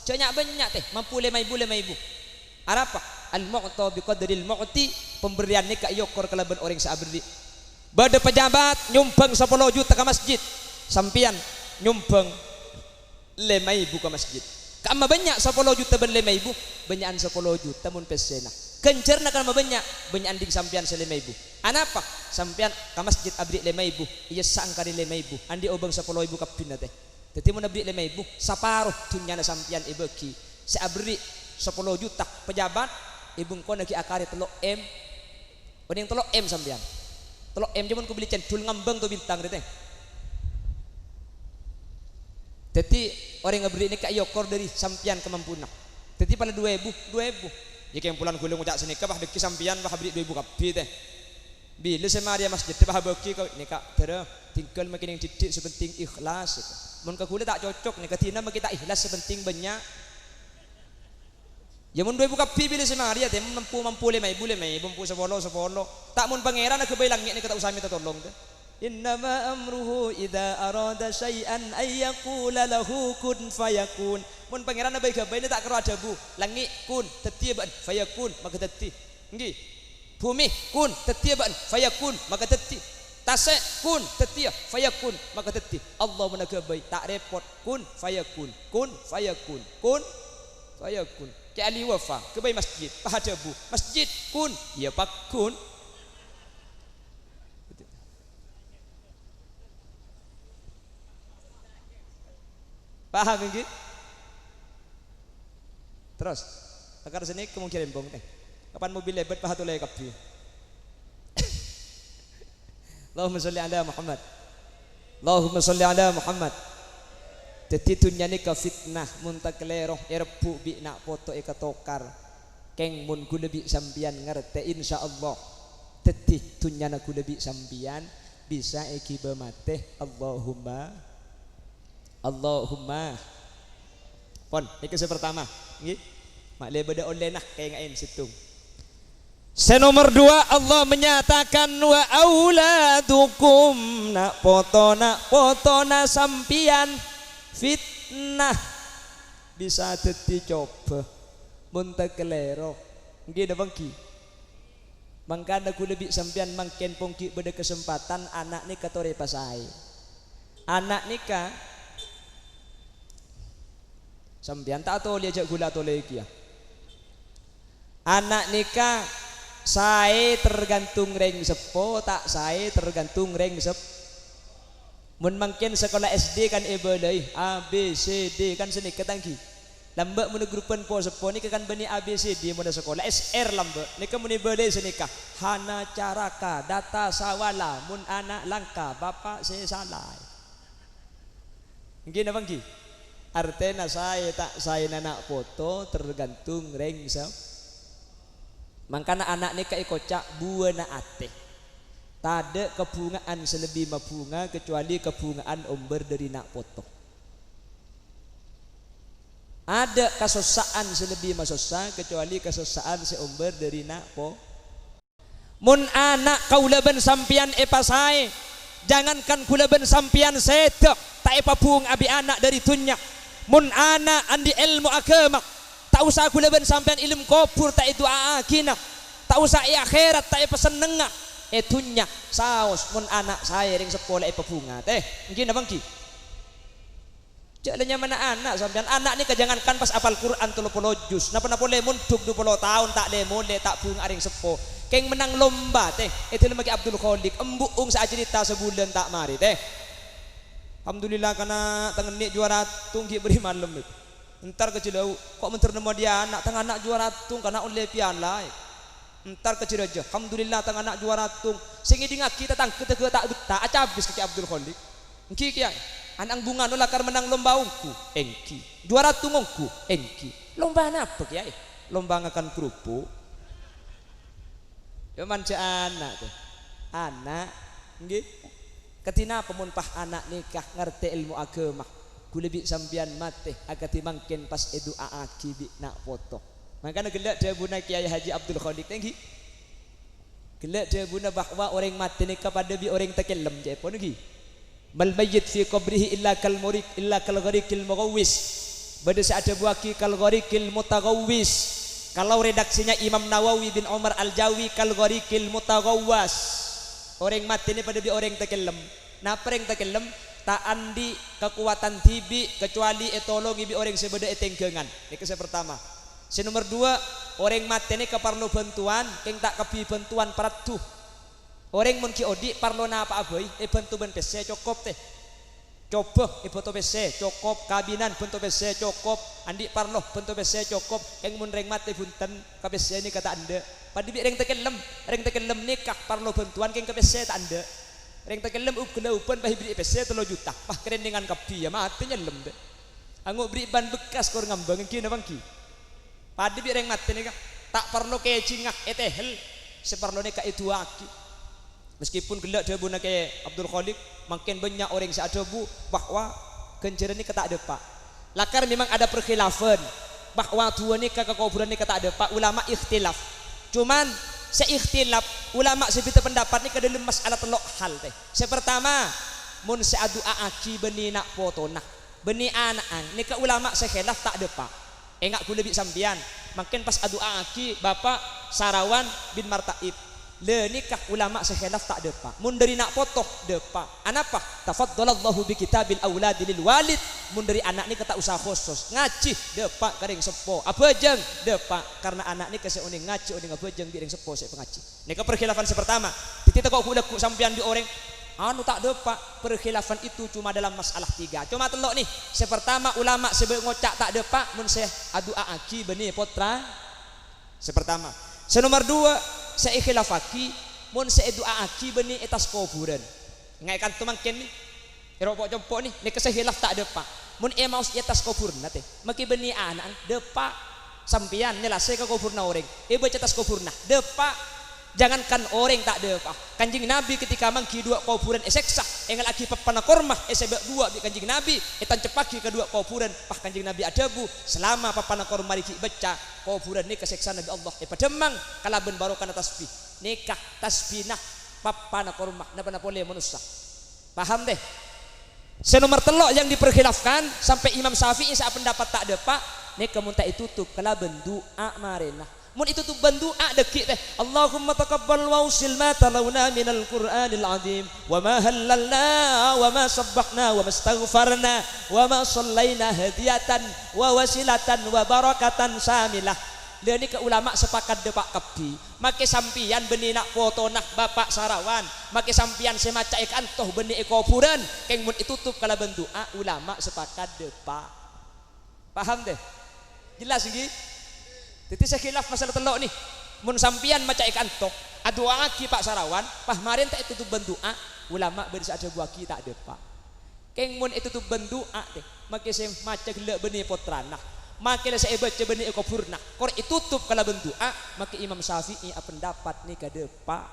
banyak banyak teh mampu 5.000 arapa al mu'ta bi qadril mu'ti pemberian nika yokor kalaban orang saabdi bade pejabat nyumbang 10 juta ke masjid sampian nyumbang 5.000 ke masjid kama banyak 10 juta ben 5.000 banyakan 10 juta mun pesena kencerna kan banyak anding sampian 5.000 anapa sampian ke masjid abdi 5.000 iya sangka di 5.000 andi obang 10.000 kapina teh teti mun abdi 5.000 saparuh tunyana sampian ibeki si abdi 10 juta pejabat ibung kona ki akari 3 M odeng 3 M sampian 3 M jaman ku beli centul ngambang tu bintang teh teti orang ngabri ini ka yokor dari sampian kemampuna teti pada 2.000 ya yang pulang gulung ucap sini bah deki sampian bah beri 2.000 kapi teh bila semaria masjid teh bah beki kau ni kak tera tinggal makin yang didik sepenting ikhlas mun ka gula tak cocok ni katina kita ikhlas sepenting banyak ya mun 2.000 kapi bila semaria teh mampu 5.000 mampu 10 tak mun pangeran aku bayi langit ni kata usah minta tolong teh innama amruhu idza arada syai'an ay yaqula lahu kun fayakun mun pangeran bae gawe tak karo adabu langit kun dadi ban fayakun maka dadi nggih bumi kun dadi ban fayakun maka dadi tasik kun dadi fayakun maka dadi Allah menaga bae tak repot kun fayakun ke ali wafa ke bae masjid pahadabu masjid kun ya pak kun paham nggih terus akar sini kemungkinan bong teh kapan mobil lebat paha toleh kabeh Allahumma sholli ala Muhammad Allahumma sholli ala Muhammad dadi dunya ni ka fitnah mun tak kleroh erbu bi nak foto e katokar keng mun ku lebih sampian ngerte insyaallah dadi dunya na ku lebih sampian bisa iki bemate Allahumma pon iki pertama nggih mak lebeda oleh nah kayak ngain situ senomor 2 Allah menyatakan wa auladukum nak foto na sampian fitnah bisa dadi coba mun tak kelero nggih da bangki mangkana ku lebih sampian mangken pongki beda kesempatan anak ni katore pasai anak nikah sampian tak tahu diajak gula atau lagi ya anak nikah saya tergantung reng sepo tak saya tergantung reng sep mun mungkin sekolah SD kan ebelai A B C D kan seni ketangki lambak mun grupan po sepo ni kan bani A B C D mun sekolah SR lambak ni kan mun ebelai senika hana caraka data sawala mun anak langka bapak saya salah nggih napa nggih artena saya nanak foto tergantung reng sep mangkana anak ni kai kocak buana ate tada kebungaan selebih mabunga kecuali kebungaan omber dari nak foto ada kasosaan selebih masosa kecuali kasosaan seomber dari nak po mun anak kaulaban sampian epasai jangankan kulaban sampian setek tak epapung abi anak dari tunyak mun anak andi ilmu agama tak usah kulaban sampean ilmu kopur tak itu akina tak usah akhirat tak pesan nengah etunya saos mun anak saya ring sekolah bunga teh mungkin abang ki jalannya mana anak sampean anak ni kejangankan pas apal Quran 30 juz napa boleh mun 20 tahun tak boleh tak bunga ring sepo keng menang lomba teh itu lagi Abdul Khalik embuung sacerita sebulan tak mari teh alhamdulillah karena tengenik juara tunggi beri malam itu entar kecil kok menter nama dia anak tengah anak juara tung karena oleh pian lah entar kecil aja alhamdulillah tengah anak juara tung sing idingak kita tang kita tak acabis ke Abdul Khalik engki kiai anak bunga nolak kar menang lomba ungku engki juara tung ungku engki lomba apa kiai lomba ngakan kerupuk Yo manja anak tuh. Anak nggih. Ketina pemun pah anak nikah ngerti ilmu agama. Gule bi sampean mate agati mangken pas edu aaki bi nak foto. Makanya gelak dia buna Kiai Haji Abdul Khaliq tinggi. Gelak dia buna bahwa orang mati nikah pada bi orang takellam je pun lagi. Bal mayyit fi qabrihi illa kal murik illa kal gharikil mughawwis. Bada ada buaki kal gharikil mutaghawwis. Kalau redaksinya Imam Nawawi bin Umar Al-Jawi kal gharikil mutaghawwas. Orang mati ini pada bi orang takellam. Napa orang takellam? Tak andi kekuatan tibi kecuali etolongi bi orang sebeda etengkengan. Ini yang pertama. Nomor dua, orang mati ini keparlo bantuan, keng tak kepi bantuan paratu. Orang mun ki odi parlo na apa aboy, bantu ben pese cukup teh. Coba bantu pese cukup, kabinan bantu pese cukup, andi parlo bantu pese cukup, keng mun reng mati bunten ka pese ini kata anda. Padi bi reng tekelem nikah parlo bantuan keng ka pese tak anda. Reng tekelem upan pah beri pese 3 juta, pah keren dengan kapi ya mati nyelem deh. Anggo beri ban bekas kor ngambang ki na bangki. Padi bi reng mati nikah tak perlu kecingak etehel seperlo nikah itu aki. Meskipun gelak dia buna kayak Abdul Khaliq makin banyak orang seadabu bahwa kenceran ini kata ada pak. Lakar memang ada perkhilafan bahwa dua nikah kekuburan ini kata ada pak. Ulama ikhtilaf. Cuman seikhtilaf ulama sebita pendapat ini ke dalam masalah telok hal teh. Sepertama mun seadu aki beni nak foto nah beni anak nikah ulama sekhilaf tak ada pak. Engak ku lebih sambian makin pas adu aki bapak Sarawan bin Martaib le nikah ulama sekhilaf tak depa mun dari nak potoh depa anapa tafaddalallahu bi kitabil auladi lil walid mun dari anak ni kata usaha khusus ngaji depa kareng sepo apa jeng depa karena anak ni kese uning ngaji uning apa jeng bi reng sepo se pengaji nikah perkhilafan sepertama titita kok kuda ku sampean di orang anu tak depa perkhilafan itu cuma dalam masalah 3 cuma telok nih sepertama ulama sebe ngocak tak depa mun se adu aki beni potra sepertama senomor 2 saya khilafaki mun saya doa aki beni etas kuburan ngaikan tu mangken ni eropok jempok ni kesah khilaf tak ada pak mun emaus etas kubur nate maki beni anak depa sampian nyelase ke kubur na orang baca etas kubur nah depa jangankan orang tak depa kanjing nabi ketika mangki 2 kuburan eseksa engal aki papana kormah sebab 2 bi kanjing nabi etan cepaki ke 2 kuburan pah kanjing nabi adabu selama papana kormah iki baca kuburan ni keseksa nabi Allah pademang kalaben barokan tasbih nikah tasbih nah papana kormah napa boleh manusia paham deh senomor telok yang diperkhilafkan sampai Imam Syafi'i saat pendapat tak depa nikah mun tak ditutup kalaben doa marenah mun itu tuh bantu dekik teh Allahumma taqabbal wa usil ma talawna minal Qur'anil azim wa ma halalna wa ma sabbahna wa ma astaghfarna wa ma sallaina hadiyatan wa wasilatan wa barakatan samilah Leni ke ulama sepakat depak kebi make sampian beni nak foto nak bapak Sarawan make sampian semaca ikan toh beni kuburan keng mun ditutup kala bentuk ulama sepakat depak paham deh jelas iki. Jadi saya khilaf masalah telok nih. Mun sampian maca ikan tok, adu aki Pak Sarawan, pah marin tak itu tuh bendoa, ulama beris ada buaki tak ada pak. Keng mun itu tuh bendoa deh, make saya maca gelak benih potranah, make saya baca benih ekopurna, kor itu tutup kalau bendoa, make Imam Syafi'i pendapat nih kada pak.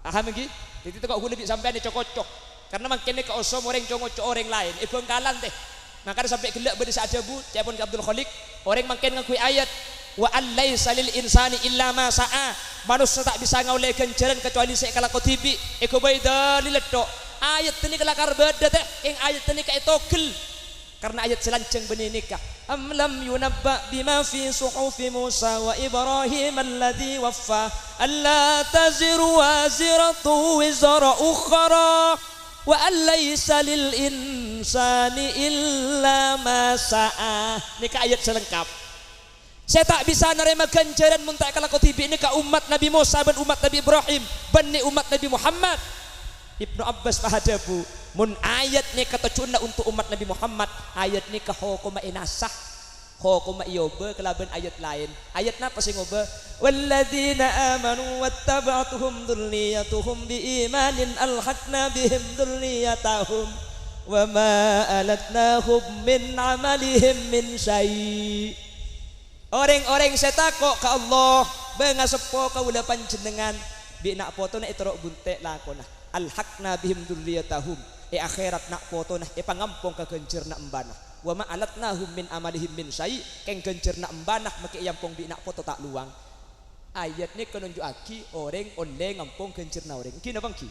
Paham lagi? Jadi tu kau lebih sampean dicocok, karena makin ni kau osom orang congok orang lain, bengkalan deh. Maka sampai gelak benih ada bu, cepon Abdul Khaliq, orang makin ngakui ayat. Wa allaisa lil insani illa ma sa'a manusia tak bisa ngoleh kenceran kecuali sekala kotibi eko baida liletok ayat ini kelakar beda teh yang ayat ini kayak togel karena ayat selanceng benih nikah am lam yunabba bima fi suhufi Musa wa Ibrahim alladhi waffa alla taziru waziratu wizara ukhra wa allaisa lil insani illa ma sa'a nikah ayat selengkap. Saya tak bisa nerima ganjaran muntak kalau kau tibi ini ke umat Nabi Musa dan umat Nabi Ibrahim bani umat Nabi Muhammad. Ibnu Abbas pahadabu mun ayat ni kata cuna untuk umat Nabi Muhammad ayat ni ke hukuma inasah hukuma iyoba kelaban ayat lain ayat napa sing ngoba walladzina amanu wattaba'tuhum dzurriyyatuhum biimanin alhaqna bihim dzurriyyatahum wa ma alatnahum min amalihim min syai'. Orang-orang saya takut ke Allah bengasepo kaula panjenengan bi nak foto na itorok bunte lako na alhaqna bihim dzurriyyatahum akhirat nak foto na pangampong ka kencir na embana wa ma alatnahum min amalihim min syai keng kencir na embana make yampong bi nak foto tak luang ayat ni kenunjukaki orang oleh ngampong kencir na orang kina bangki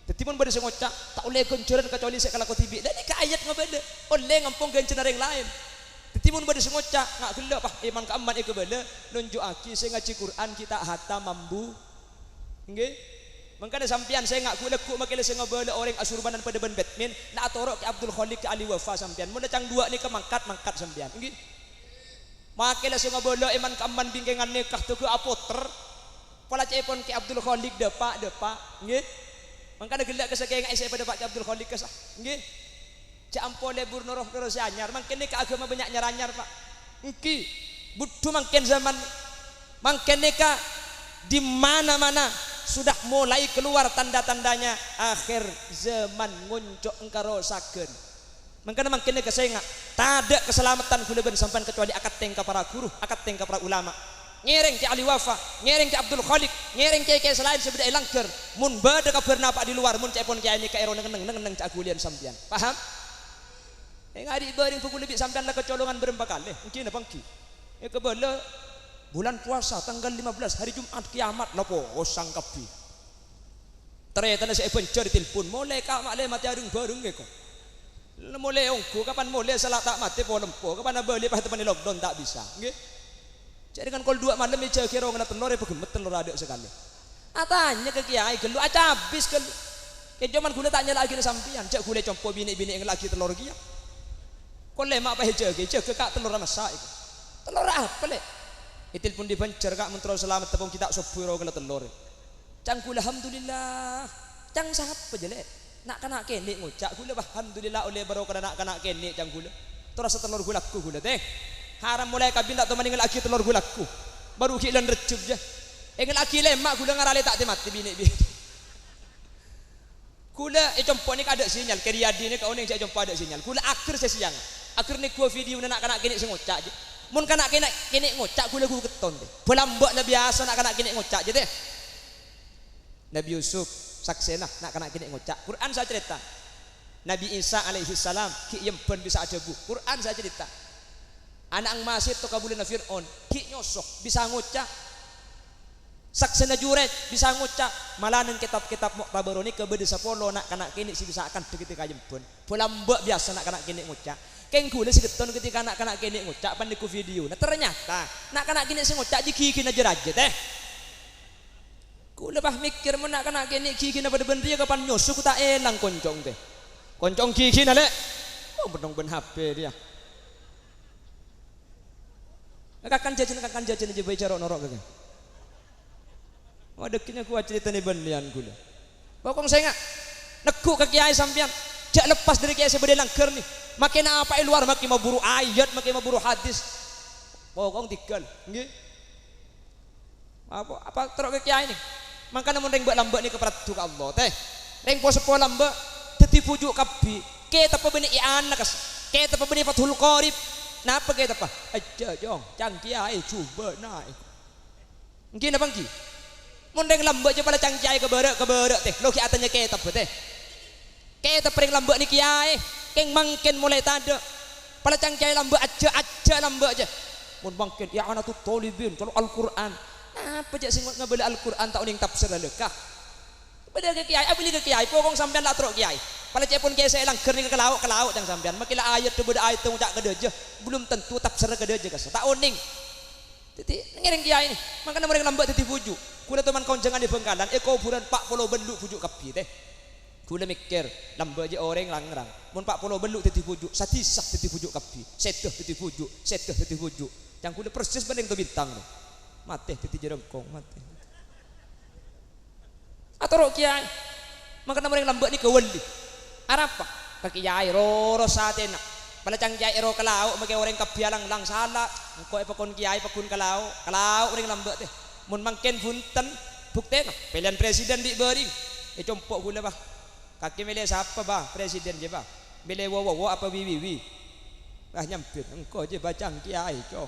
tetimun bade sengocak tak oleh kencuran kecuali sekala ko tibi dan ka ayat ngabede oleh ngampong kencir na orang lain tetimun bade sengocak ngak gelo pah iman ka aman iku bede nunjukaki sing ngaji Quran kita hatam mambu nggih mangkane sampean saya ngak kulekuk makile sing ngabele orang asurbanan pada ben Batman nak atorok ke Abdul Khaliq ke Ali Wafa sampean mun cang dua ni ke mangkat sampean nggih makile sing ngabele iman ka aman bingkengan nikah tu ke apoter pala cepon ke Abdul Khaliq depak nggih mangkane gelak kesakeng ai saya pada Pak Abdul Khaliq kesah nggih cak ampole bur noroh terus anyar mangkene ke agama banyak nyar-nyar Pak nggih butuh mangken zaman mangkene ka di mana-mana sudah mulai keluar tanda-tandanya akhir zaman nguncuk engkaro saken mangkene mangkene ke saya tak ada keselamatan kula ben sampean kecuali akad tengka para guru akad tengka para ulama ngereng ke Ali Wafa ngereng ke Abdul Khaliq ngereng ke selain sebeda langker mun bade kabar napa di luar mun cepon kiai ni ka ero neng cak gulian sampean paham ngadi bering pukul lebih sampean la kecolongan berempat kali mungkin apa ki kebele bulan puasa tanggal 15 hari Jumat kiamat lapo osang kapi ternyata saya pencari telepon mulai ka mak le mati arung bareng kok mulai ongko kapan mulai salah tak mati po lempo kapan beli pas teman lockdown tak bisa nggih jadi kan kol 2 malam meja kira ngena telur begemet telur adek sekali atanya ke kiai gelu aca habis ke zaman gula tanya lagi sampean cek gula compo bini-bini yang lagi telur kia kol lemak apa heja ke kak telur masak itu telur apa le itil pun dibancer kak mentro selamat tepung kita sepuro kena telur cang kula alhamdulillah cang sapa jele nak kena kene ngucak kula alhamdulillah oleh baru kena kene cang kula terus telur gulaku kula teh haram mulai kabin tak teman lagi telur gulaku baru kilan recub je lagi lemak kula ngarale tak mati bini kula compo ni ada sinyal keriadi ni kau ni saya compo ada sinyal kula akhir sesiang akhir ni gua video nak kena kene sing ngucak je mun kana kene ngocak kula ku keton teh belambak na biasa nak kana kene ngocak je teh Nabi Yusuf saksena nak kana kene ngocak Quran saya cerita Nabi Isa alaihi salam ki yemben bisa ada bu Quran saya cerita anak masih to kabulena Fir'aun ki nyosok bisa ngocak saksena juret bisa ngocak malanan kitab-kitab Muktabaroni kebede sapolo nak kana kene si bisa akan ketika yemben belambak biasa nak kana kene ngocak keng gula si keton ketika anak kene ngucak pan niku video nah ternyata nak kena kene sing ngucak jiki kina jeraje teh kula bah mikir mun nak kena kene kiki na pada bendria kapan nyosuk tak elang koncong teh koncong kiki na le oh benong ben HP dia kakan jajan aja bae cara norok kakak oh deknya kuat cerita ni benlian kula pokong saya ngak nekuk ke kiai sampean jak lepas dari kiai sebede langker nih makin apa luar makin mau buru ayat makin mau buru hadis pokong tinggal nggih apa terok ke kiai nih makanya mun reng mbak lambak ni keperatu ka Allah teh reng posepo lambak dadi pujuk kabi kita apa beni anak kita apa beni fathul qarib napa kita apa aja jong cang kiai coba naik nggih napa nggih mun reng lambak je pala cang kiai kebeurek teh lo ki atanya kita teh kita pering lambak ni kiai keng mangken mulai tada pala cang kiai lambak aja lambak aja mun mangken ya anatut talibin kalau Al-Qur'an apa je sing ngabela Al-Qur'an tak uning tafsir lekah beda ke kiai abili ke kiai pokong sampean la trok kiai pala cepon kiai saya langker ni ke lauk cang sampean makila ayat tu beda ayat tu ngucak kedeje belum tentu tafsir kedeje kas tak uning titi ngereng kiai ni makana mereka lambak titi bujuk kula teman kawan jangan di Bengkalan kuburan 40 benduk bujuk kapi teh kula mikir lambak je orang langrang mun 40 benduk titi bujuk satisak titi bujuk kapi seteh titi bujuk yang kula persis banding tu bintang ni mati titi jerengkong mati atau kiai makana mereka lambak ni kewali arapa ka kiai roro satena pala cang kiai ro kalau make orang kabialang lang salah engko pakon kiai pakun kalau orang lambak teh mun mangken punten bukten pilihan presiden di bering compok gula bah kaki milih siapa bah presiden je bah milih wo apa wiwi bah nyampir engko je bacang kiai co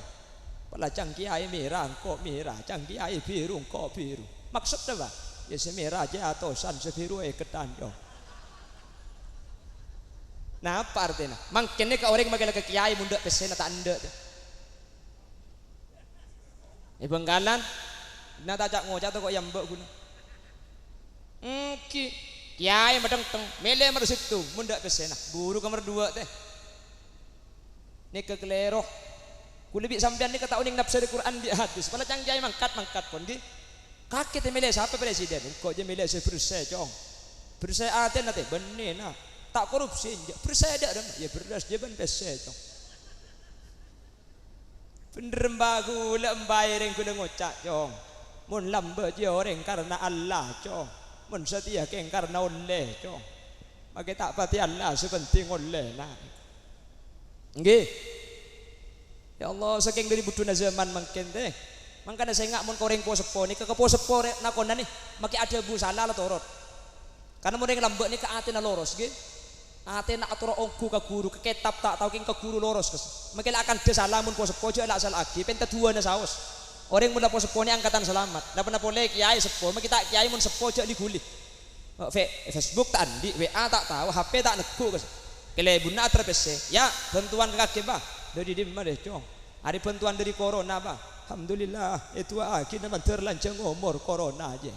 pala cang kiai merah engko merah cang kiai biru engko biru maksudnya bah Ya semerah aja atosan sebiru ketan yo. Nah apa artinya? Mangkene ka orang magala ke kiai mundak pesen tak anda tu. Bengkalan, na tak cak ngocak tu kok yang mbak guna. Kiai madang teng, mele mar situ mundak pesen nah. Buru kamar dua teh. Ni kekelero. Kulibik sampean ni kata uning nafsu di Quran di hadis. Pala cang kiai mangkat pun di. Kakek mele siapa presiden? Kok je mele bersih cong. Bersih aten nate benih nah. Tak korupsi, bersih ada dah. Ya beras je ben bersih cong. Bener bagu lembai reng kuda ngocak cong. Mun lambe je orang karena Allah cong. Mun setia keng karena oleh cong. Maka tak pati Allah sepenting oleh nah. Nggih. Ya Allah saking dari buduna zaman mangken teh. Mangkana saya ngak mun koreng po sepo ni ke po sepo nakona ni maki ada bu salah lah torot. Karena mun reng lambe ni ke ate na loros nggih. Ate nak atur ongku ke guru ke kitab tak tahu king ke guru loros kes. Mungkin akan desalamun po sepo je ala asal agi penta dua na saos. Orang mun po sepo ni angkatan selamat. Da pernah boleh kiai sepo, kita kiai mun sepo je diguli. Facebook tak andi, WA tak tahu, HP tak neku kes. Kele buna terpese. Ya, bantuan ke kaki bah. Dari di mana deh, cong. Hari bantuan dari corona bah. Alhamdulillah, itu akhirnya terlancang umur corona aja.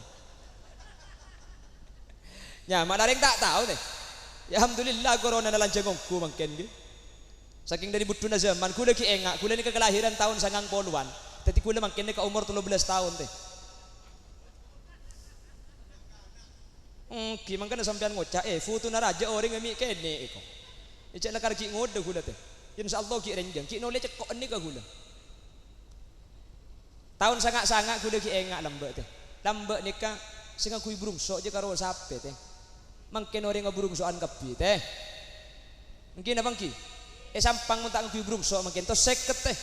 Ya, mana yang tak tahu deh. Ya alhamdulillah corona dalam jengongku mungkin gitu. Saking dari buduna zaman kula ki engak, kula ni kelahiran tahun 90-an. Tapi kula mungkin ke umur 13 tahun teh. Ki mangkana sampean ngocak foto na raja orang ngemi kene iko. Ecek lakar ki ngode kula teh. Insyaallah ki renjang, ki nole cekok ni ka kula. Tahun sangat-sangat kula ki engak lambek teh. Lambek nikah sing aku brungso je karo sape teh. Mungkin orang ngeburung soan kebi teh, mungkin apa ki? Sampang muntak ngeburung so mungkin to seket teh.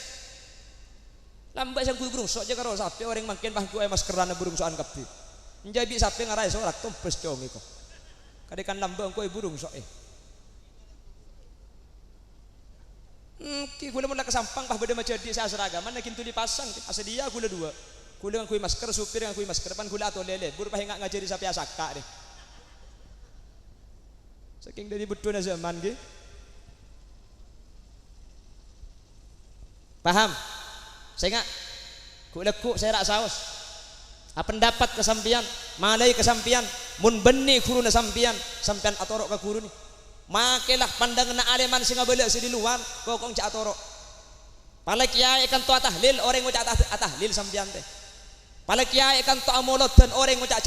Lambat sang burung so aja karo sapi orang mungkin bangku maskeran burung soan kebi. Menjabi sapi ngarai sorak tompes cong iko. Kadekan lambat angku burung so Ki gula mun kesampang pah beda macam di saya seragaman nakin tu dipasang asa dia gula dua. Gula ngakui masker supir ngakui masker pan gula atau lele bur pah ngak ngajari sapi asaka deh. Saking dari betul zaman ge. Paham? Saya enggak ku saya rak saus. Apa pendapat kesampian, malai kesampian, mun benih guru na sampian atorok ke guru ni. Makelah pandangan aleman sing ngabelek si di luar, kokong cak atorok. Palek kiai kan tu tahlil orang ngucak tahlil sampian teh. Palek kiai kan tu amolodan orang ngucak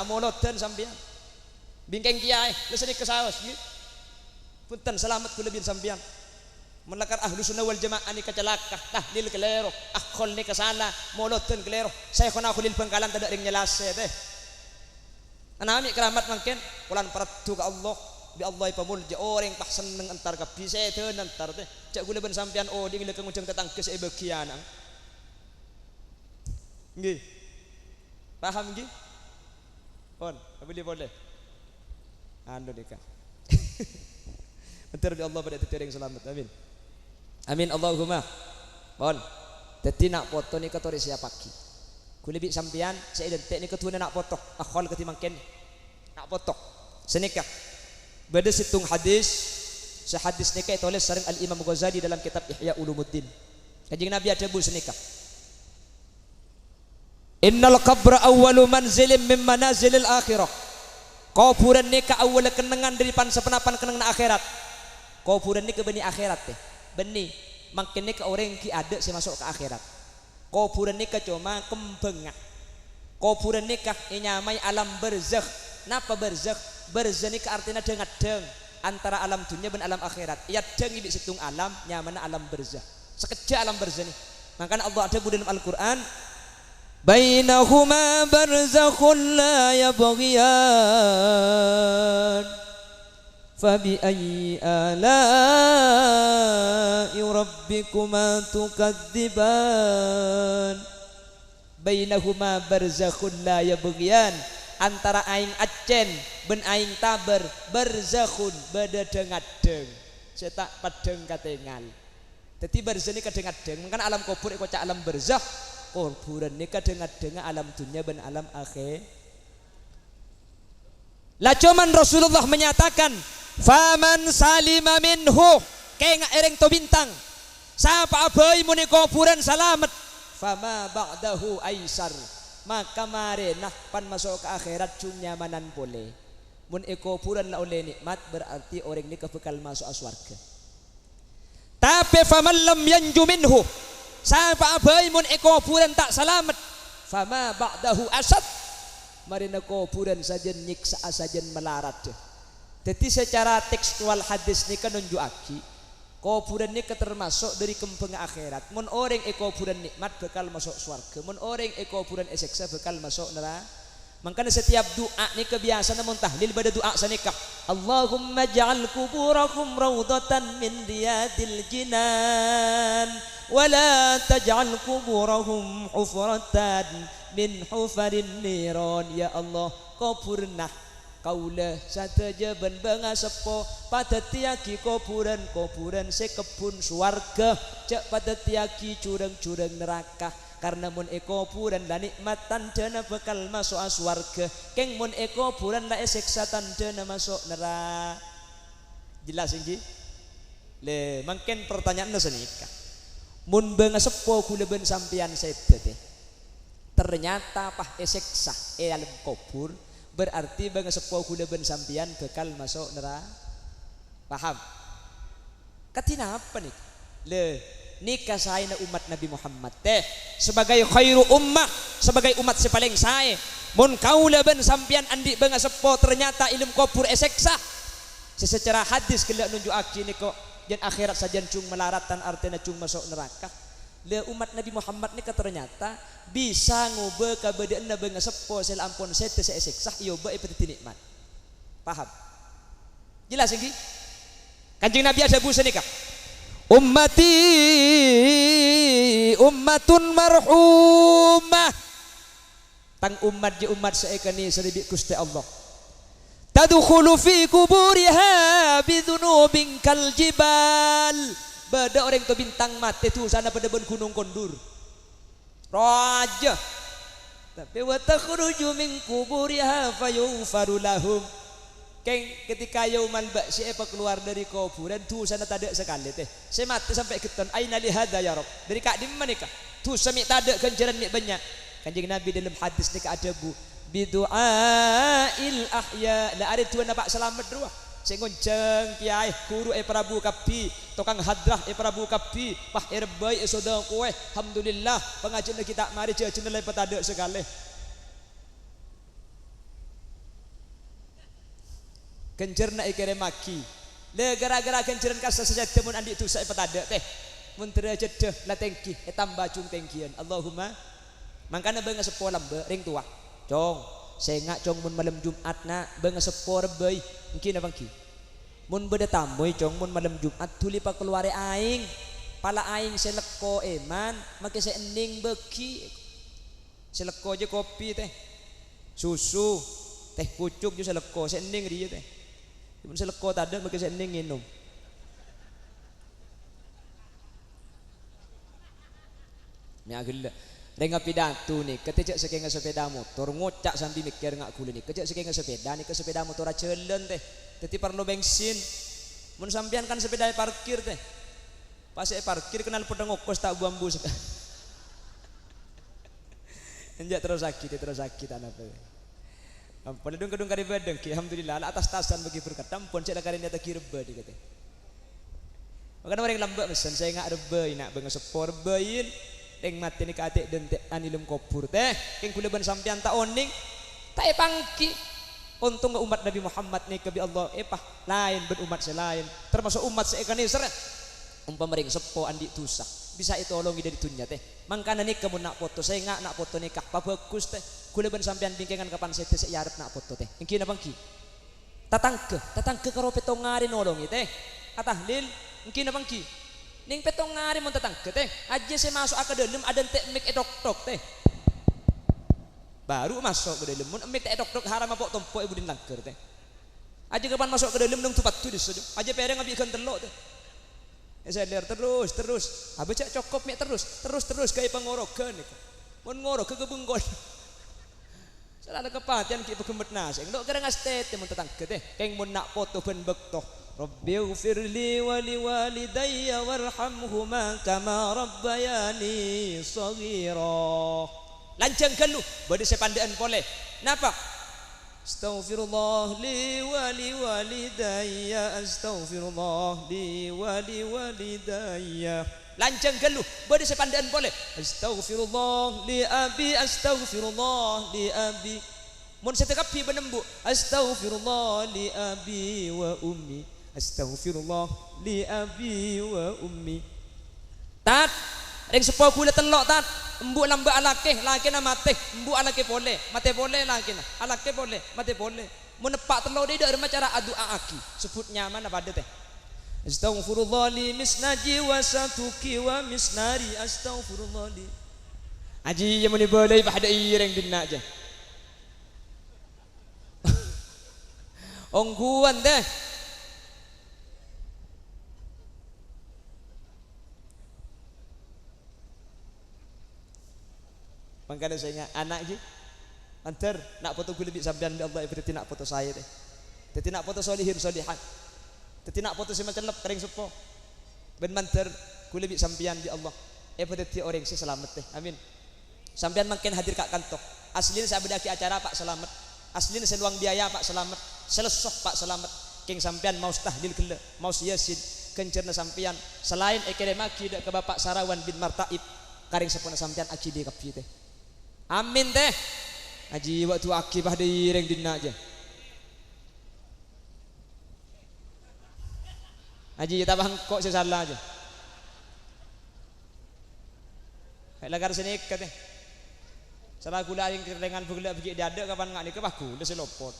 amolodan sampian. Bingkeng kiai leseni ke saus gitu. Punten selamat kula bin sampean. Melakar ahlu sunnah wal jamaah ni kecelaka tahlil kelero akhol ni kesana moloten kelero saya kena khulil Bengkalan tidak ring nyelase teh. Anami keramat mungkin kulan paratu ke Allah bi Allah pamul je orang tak seneng antar ka bisa teu antar teh cak kula ben sampean di ngilekeng ujung tetangkes bagian. Nggih. Paham nggih? Pon, boleh. Anu deka. Bentar bi Allah pada yang selamat. Amin. Amin Allahumma. Pon. Dadi nak foto ni katori siapa ki. Kula bi sampean saya identik ni ketuna nak foto. Akhol ketimangken. Nak foto. Senikah. Beda situng hadis. Sehadis nikah tulis sering Al Imam Ghazali dalam kitab Ihya Ulumuddin. Kanjeng Nabi ada bu senikah. Innal qabra awwalu manzilin min manazilil akhirah. Kuburan ni ke awal kenangan dari sepenapan kenangan akhirat. Kuburan ni ke benih akhirat teh. Benih makin ni ke orang ki ada si masuk ke akhirat. Kuburan ni ke cuma kembengah. Kuburan ni ke nyamai alam barzakh. Napa barzakh? Barzakh ni ke artinya deng antara alam dunia dan alam akhirat. Ya deng ibi situng alam nyamana alam barzakh. Sekejap alam barzakh ni. Makanya Allah ada dalam Al-Qur'an bainahuma barzakhun la yabghiyan fabi ayyi ala'i rabbikuma tukadziban. Bainahuma barzakhun la yabghiyan antara aing acen ben aing taber barzakhun beda dengadeng cetak padeng katengal. Dadi barzakh ni kadeng-kadeng mangkan alam kubur iku cak alam barzakh. Kuburan ni kadang-kadang alam dunia dan alam Lah cuman Rasulullah menyatakan faman salima minhu kaya nga ereng to bintang sapa abay mo ni kuburan salamat fama ba'dahu aisar maka marenah pan masuk ke akhirat cum nyamanan boleh mun kuburan la oleh nikmat berarti orang ni kebekal masuk aswarga. Tapi faman lam yanju minhu sapa abay mun kuburan tak salamat fama ba'dahu asad marina kuburan sajen nyiksa sajen melarat. Jadi secara tekstual hadis ni kan nunjuaki kuburan ni termasuk dari kempeng akhirat. Mun orang kuburan nikmat bakal masuk surga. Mun orang kuburan eseksa bakal masuk neraka. Makanya setiap doa ni kebiasaan mun tahlil pada doa sanikah. Allahumma ja'al kuburakum raudatan min riyadil jinan wa la taj'al kuburahum hufratan min hufarin niran. Ya Allah, kuburna kaula sataja ben banga sepo pada tiaki kuburan sekebun swarga cek pada tiaki curang-curang neraka karena mun kuburan la nikmatan dana bakal masuk swarga keng mun kuburan la eseksa tandana masuk neraka. Jelas inji le mangken pertanyaanna senika mun banga sepo kula ben sampean sete teh ternyata pah eseksa alam kubur berarti bang sepuh kula ben sampian bekal masuk neraka. Paham? Katina apa nih? Le nikah saya umat Nabi Muhammad teh sebagai khairu ummah, sebagai umat sepaling saya. Mun kaula ben sampian andi bang sepuh ternyata ilmu kubur eseksa. Secara hadis kelak nunjuk ni kok jan akhirat sajan cung melaratan artinya cung masuk neraka. Le umat Nabi Muhammad ni ternyata bisa ngobe kabadaan na banga sepo sel ampun sete seeseksah iyo ba ipeti nikmat. Paham? Jelas lagi? Kanjeng Nabi ada busa nikah. Ummati ummatun marhumah. Tang umat je umat seekani seribik Gusti Allah. Tadkhulu fi kuburiha bidunubin kal jibal. Bada orang tu bintang mati tu sana pada ben gunung kondur. Raja. Tapi wa takhruju min kuburiha fayufaru lahum. Keng ketika yaumal ba'si apa keluar dari kuburan tu sana tak ada sekali teh. Saya mati sampai keton aina li hadza ya Rabb. Dari kak di mana kah? Tu sami tak ada ganjaran ni banyak. Kanjeng Nabi dalam hadis ni ada bu bidu'ail ahya la ada tuan nampak selamat dua. Saya ngonceng kiai guru Prabu Kapi tukang hadrah Prabu Kapi pah erbai sodang kowe alhamdulillah pengajian kita mari jajan lay petade sekali kencerna ikere maki le gara-gara kenceran kasa saja temun andi tu saya petade teh mun terjede la tengki tambah cung tengkian Allahumma mangkana beunga sepo lambe ring tua cong sengak cong mun malam Jumat na beunga sepo rebei mungkin abang ki mun beda tamoy cong mun malam Jumat tuli pa keluare aing pala aing seleko eman make seening beki seleko je kopi teh susu teh pucuk je seleko seening rieu teh mun seleko tak ada make seening nginum nya gila renga pidato nih ketika saking sepeda motor ngocak sambil mikir ngak kula nih ketika saking sepeda nih ke sepeda motor acelen teh teti perlu bensin mun sampean kan sepeda parkir teh pas parkir kenal pedang ngokos tak bambu enjak terus sakit anak pe ampun kedung kari badeng ki alhamdulillah atas tasan bagi berkat ampun cek kari nyata kirba di kate makanya orang lambak mesen saya ngak rebe nak bang sepor bein ing mati ni ka atik den anilum kubur teh king kula ban sampean tak oning tak pangki untung umat Nabi Muhammad ni kebi Allah pah lain ben umat selain termasuk umat seekani seret umpama ring sepo andi tusa bisa ditolongi dari dunia teh mangkana ni kamu nak foto saya ngak nak foto nikah pa bagus teh kula ban sampean bingkengan kapan saya teh arep nak foto teh engki na bangki tatangke karo petongari nolongi teh atahlil engki na bangki ning petong ngari mun tetangke teh aja saya masuk ke dalam ada teknik edok-dok teh baru masuk ke dalam mun emik edok-dok haram apa tompo ibu din langker teh aja kapan masuk ke dalam nang tupat tu disojo aja pereng ngabikan telok teh saya lihat terus abe cak cokop mik terus kayak pengorogan iku mun ngorog ke bengkol Selalu kepatian ki pegemet naseng. Ndok kereng astete mun tetang geteh. Keng mun nak foto ben bektoh. Rabbighfirli wa liwalidayya warhamhuma kama rabbayani shaghira. Lancang gelu bade sepandaan boleh. Napa? Astaghfirullah li wa liwalidayya astaghfirullah li wa liwalidayya. Lancang gelu bade sepandaan boleh. Astaghfirullah li abi astaghfirullah li abi. Mun setekapi benembu astaghfirullah li abi wa ummi astaghfirullah li abi wa ummi. Tat ring sepo kula telok tat embu lamba alake laki na mate embu alake boleh mate boleh laki na alake boleh mate boleh. Mun nepak telok dia ada cara adu aki sebut nyaman apa ada teh. Astaghfirullah li misnaji wa satuki wa misnari astaghfirullah li. Aji yang muni boleh pada ireng dina aja. Ongguan deh. Makanya saya ingat anak je antar nak foto gue lebih sampean Allah berarti nak foto saya deh. Jadi nak foto solihin solihat. Jadi nak foto semacam lep kering sepo. Ben manter gue lebih sampean di Allah. Berarti orang sih selamat deh. Amin. Sampean makin hadir kak kantor. Aslinya saya bedaki acara Pak selamat. Aslinya saya luang biaya Pak selamat. Selesok Pak selamat. King sampean mau tahlil kele, mau yasin kencerna sampean. Selain ekemaki ke Bapak Sarawan bin Martaib karing sepona sampean akide kapi teh. Amin teh. Aji waktu akibah di reng dina aja. Aji tabah kok sesalah aja. Lagar sini kateh. Salah gula yang kerengan bugla begi dada kapan ngak ni ke baku udah selopot.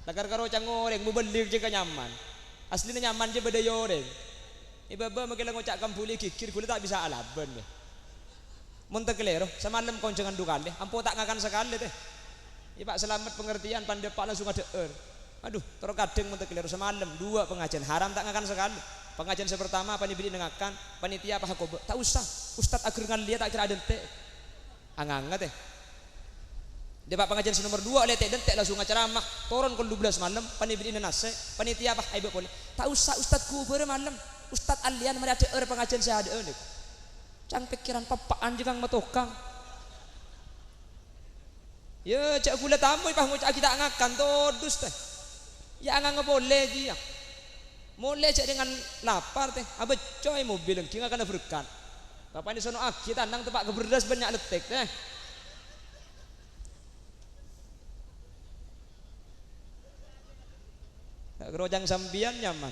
Lagar karo cangoreng bebelir je nyaman. Aslinya nyaman je beda yoreng. Ibaba makin ngocak kampuli kikir gula tak bisa alaban deh. Monte kelero semalam koncengan dukale ampo tak ngakan sekali teh. Ya Pak selamat pengertian pandai Pak langsung ada aduh terus kadang monte kelero semalam 2 pengajian haram tak ngakan sekali. Pengajian pertama panitia dengakan panitia Pak Hakobo tak usah Ustad agar ngalia tak kira ada teh anganga teh. Dia Pak pengajian nomor 2 oleh teh dan teh langsung ngaceramah turun ke 12 malam panitia nase panitia Pak Aibu boleh tak usah Ustadku bere malam Ustad alian mari ada pengajian saya ada cang pikiran papaan juga matokang. Ya cak gula tamu ipah ngucak kita ngakan todus teh. Ya anganga boleh dia. Mulai cak dengan lapar teh. Abe coy mobil lengki ngakana berkat. Bapak ini sono aki tandang tepak keberdas banyak letek teh. Tak kerojang sambian nyaman.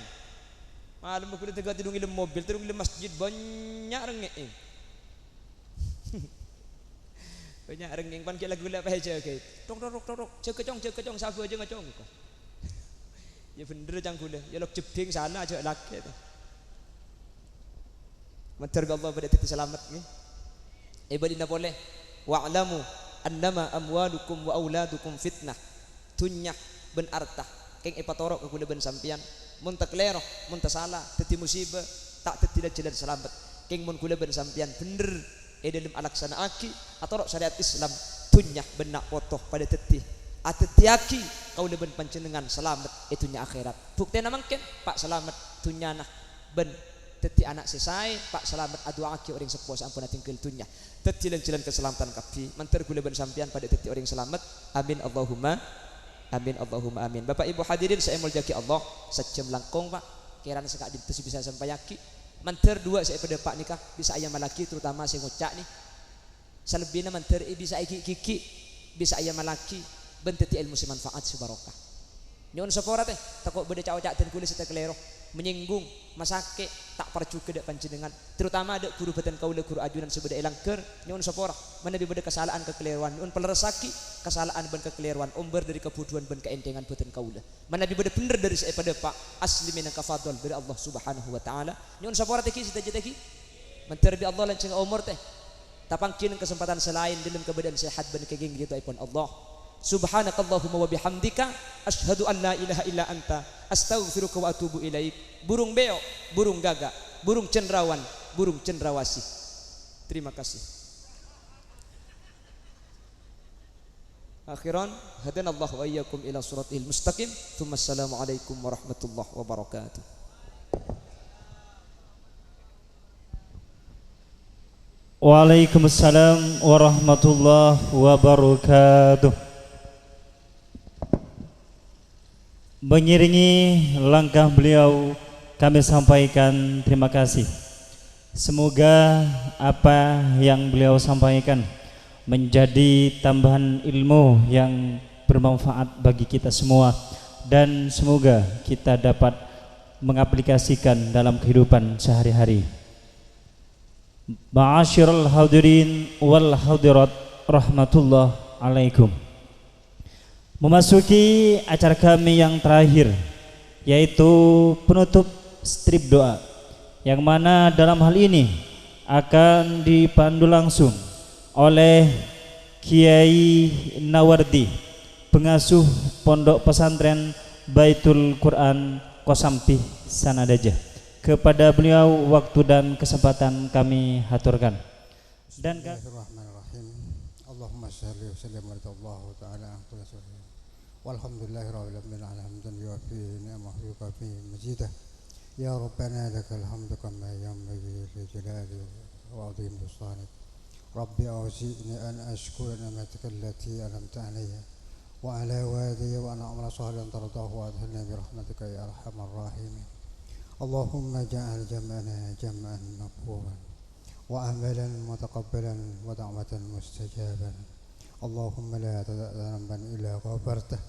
Malam aku ditegak tidung ilmu mobil, tidung ilmu masjid banyak rengeng. Banyak rengeng pan kira gula apa aja kayak. Tok cekecong sabu aja ngacong kok. Ya bener jang gula. Ya lok jebing sana aja laki tu. Matur Allah pada titik selamat ni. Ibadina boleh. Wa'lamu annama amwalukum wa auladukum fitnah. Tunyah ben artah. Keng epatorok ke gula ben sampian. Mun tak lero, mun tak salah, teti musibah, tak teti dah jalan selamat. Keng mun gula ben sampian bener. Dalam alaksana aki atau syariat Islam tunyah benak potoh pada teti atetiaki kau leben pancenengan selamat itunya akhirat bukti namangken Pak selamat tunyana ben teti anak sesai Pak selamat adu aki orang sepuas ampun tinggal tunyah teti jalan keselamatan kapi manter gula ben sampian pada teti orang selamat amin Allahumma amin Allahumma amin. Bapak Ibu hadirin saya muljaki Allah sejam langkung Pak kirana sekak dintes bisa sampai yaki manter 2 saya pada Pak nikah bisa ayam malaki terutama saya ngucak nih selebihnya manter bisa kiki bisa ayam malaki benteti ilmu semanfaat sebarokah nyon sepora teh takut beda cawak dan kulis kita kelero menyinggung masake tak percu ke depan panjenengan terutama ada guru beten kaula guru ajunan sebeda elangker nyon sepora mana beda kesalahan kekeliruan nyon peleresaki kesalahan ben kekeliruan umber dari kebuduan ben keentengan beten kaula mana beda bener dari saya pada Pak asli minang kafadol dari Allah subhanahu wa ta'ala nyon sepora teki sita-cita menteri bi Allah lanceng umur teh tapangkin kesempatan selain dalam keadaan sehat ben kegeng gitu ipun Allah subhanakallahumma wa bihamdika asyhadu an la ilaha illa anta astaghfiruka wa atubu ilaik. Burung beo, burung gagak, burung cendrawan, burung cendrawasih. Terima kasih. Akhiran, hadanallahu wa iyyakum ila siratil mustaqim. Tsumma assalamu alaikum warahmatullahi wabarakatuh. Waalaikumsalam warahmatullahi wabarakatuh. Mengiringi langkah beliau, kami sampaikan terima kasih. Semoga apa yang beliau sampaikan menjadi tambahan ilmu yang bermanfaat bagi kita semua, dan semoga kita dapat mengaplikasikan dalam kehidupan sehari-hari. Ma'asyiral hadirin wal hadirat, rahmatullah alaikum. Memasuki acara kami yang terakhir, yaitu penutup strip doa, yang mana dalam hal ini akan dipandu langsung oleh Kiai Nawardi, pengasuh Pondok Pesantren Baitul Quran Kosambi Sanadajah. Kepada beliau waktu dan kesempatan kami haturkan. Dan Bismillahirrahmanirrahim. Allahumma shalli wa sallim ala Allah taala walhamdulillahirabbil alamin hamdan yuwafi ni'amahu wa yukafi majidah. Ya Rabbana lakal hamdu kama yanbaghi li jalali wa 'azimi sultanik. Rabbi awzi'ni an ashkura ni'mataka allati an'amta 'alayya wa 'ala walidayya wa an a'mala salihan tardahu wa adkhilni bi rahmatika ya arhamar rahimin. Allahumma ja'al jam'ana jam'an maqbulan wa amalan mutaqabbalan wa da'watan mustajaban. Allahumma la tada' dhanban illa ghafartah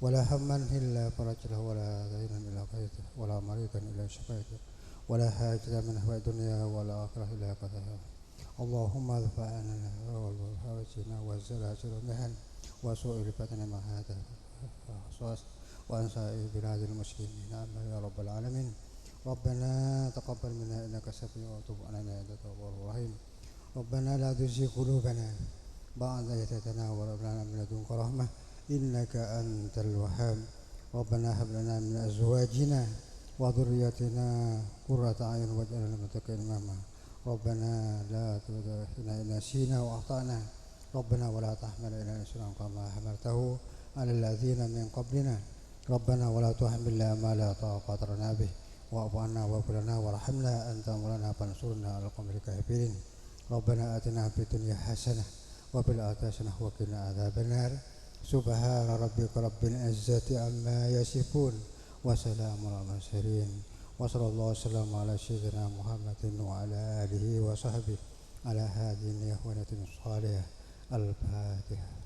wa la hamman illa farajtahu wa la daynan illa qadaytahu wa la maridan illa shafaytahu wa la hajatan min hawa'i dunya wa la akhirah illa qadaytahu. Allahumma adfa'na wal hawajina wa zalazil mihan wa su'il fatana ma hadha wa ansa'i biladil muslimin amma ya rabbal alamin. ربنا تقبل منا إنك سميع وتب علينا إنك التواب الرحيم. ربنا لا تزغ قلوبنا بعد إذ هديتنا وهب لنا من لدنك رحمة إنك أنت الوهاب. ربنا هب لنا من أزواجنا وذرياتنا قرة أعين واجعلنا للمتقين إماما. ربنا لا تؤاخذنا إن نسينا وأخطأنا. ربنا ولا تحمل علينا إصرا كما حملته على الذين من قبلنا. ربنا ولا تحملنا ما لا طاقة لنا به واعف عنا واغفر لنا وارحمنا أنت مولانا فانصرنا على القوم الكافرين. ربنا آتنا في الدنيا حسنة وفي الآخرة حسنة وقنا عذاب النار. سبحان ربك رب العزة عما يصفون وسلام على المرسلين وصلى الله وسلم على سيدنا محمد وعلى آله وصحبه على هذه النية الصالحة. الفاتحة.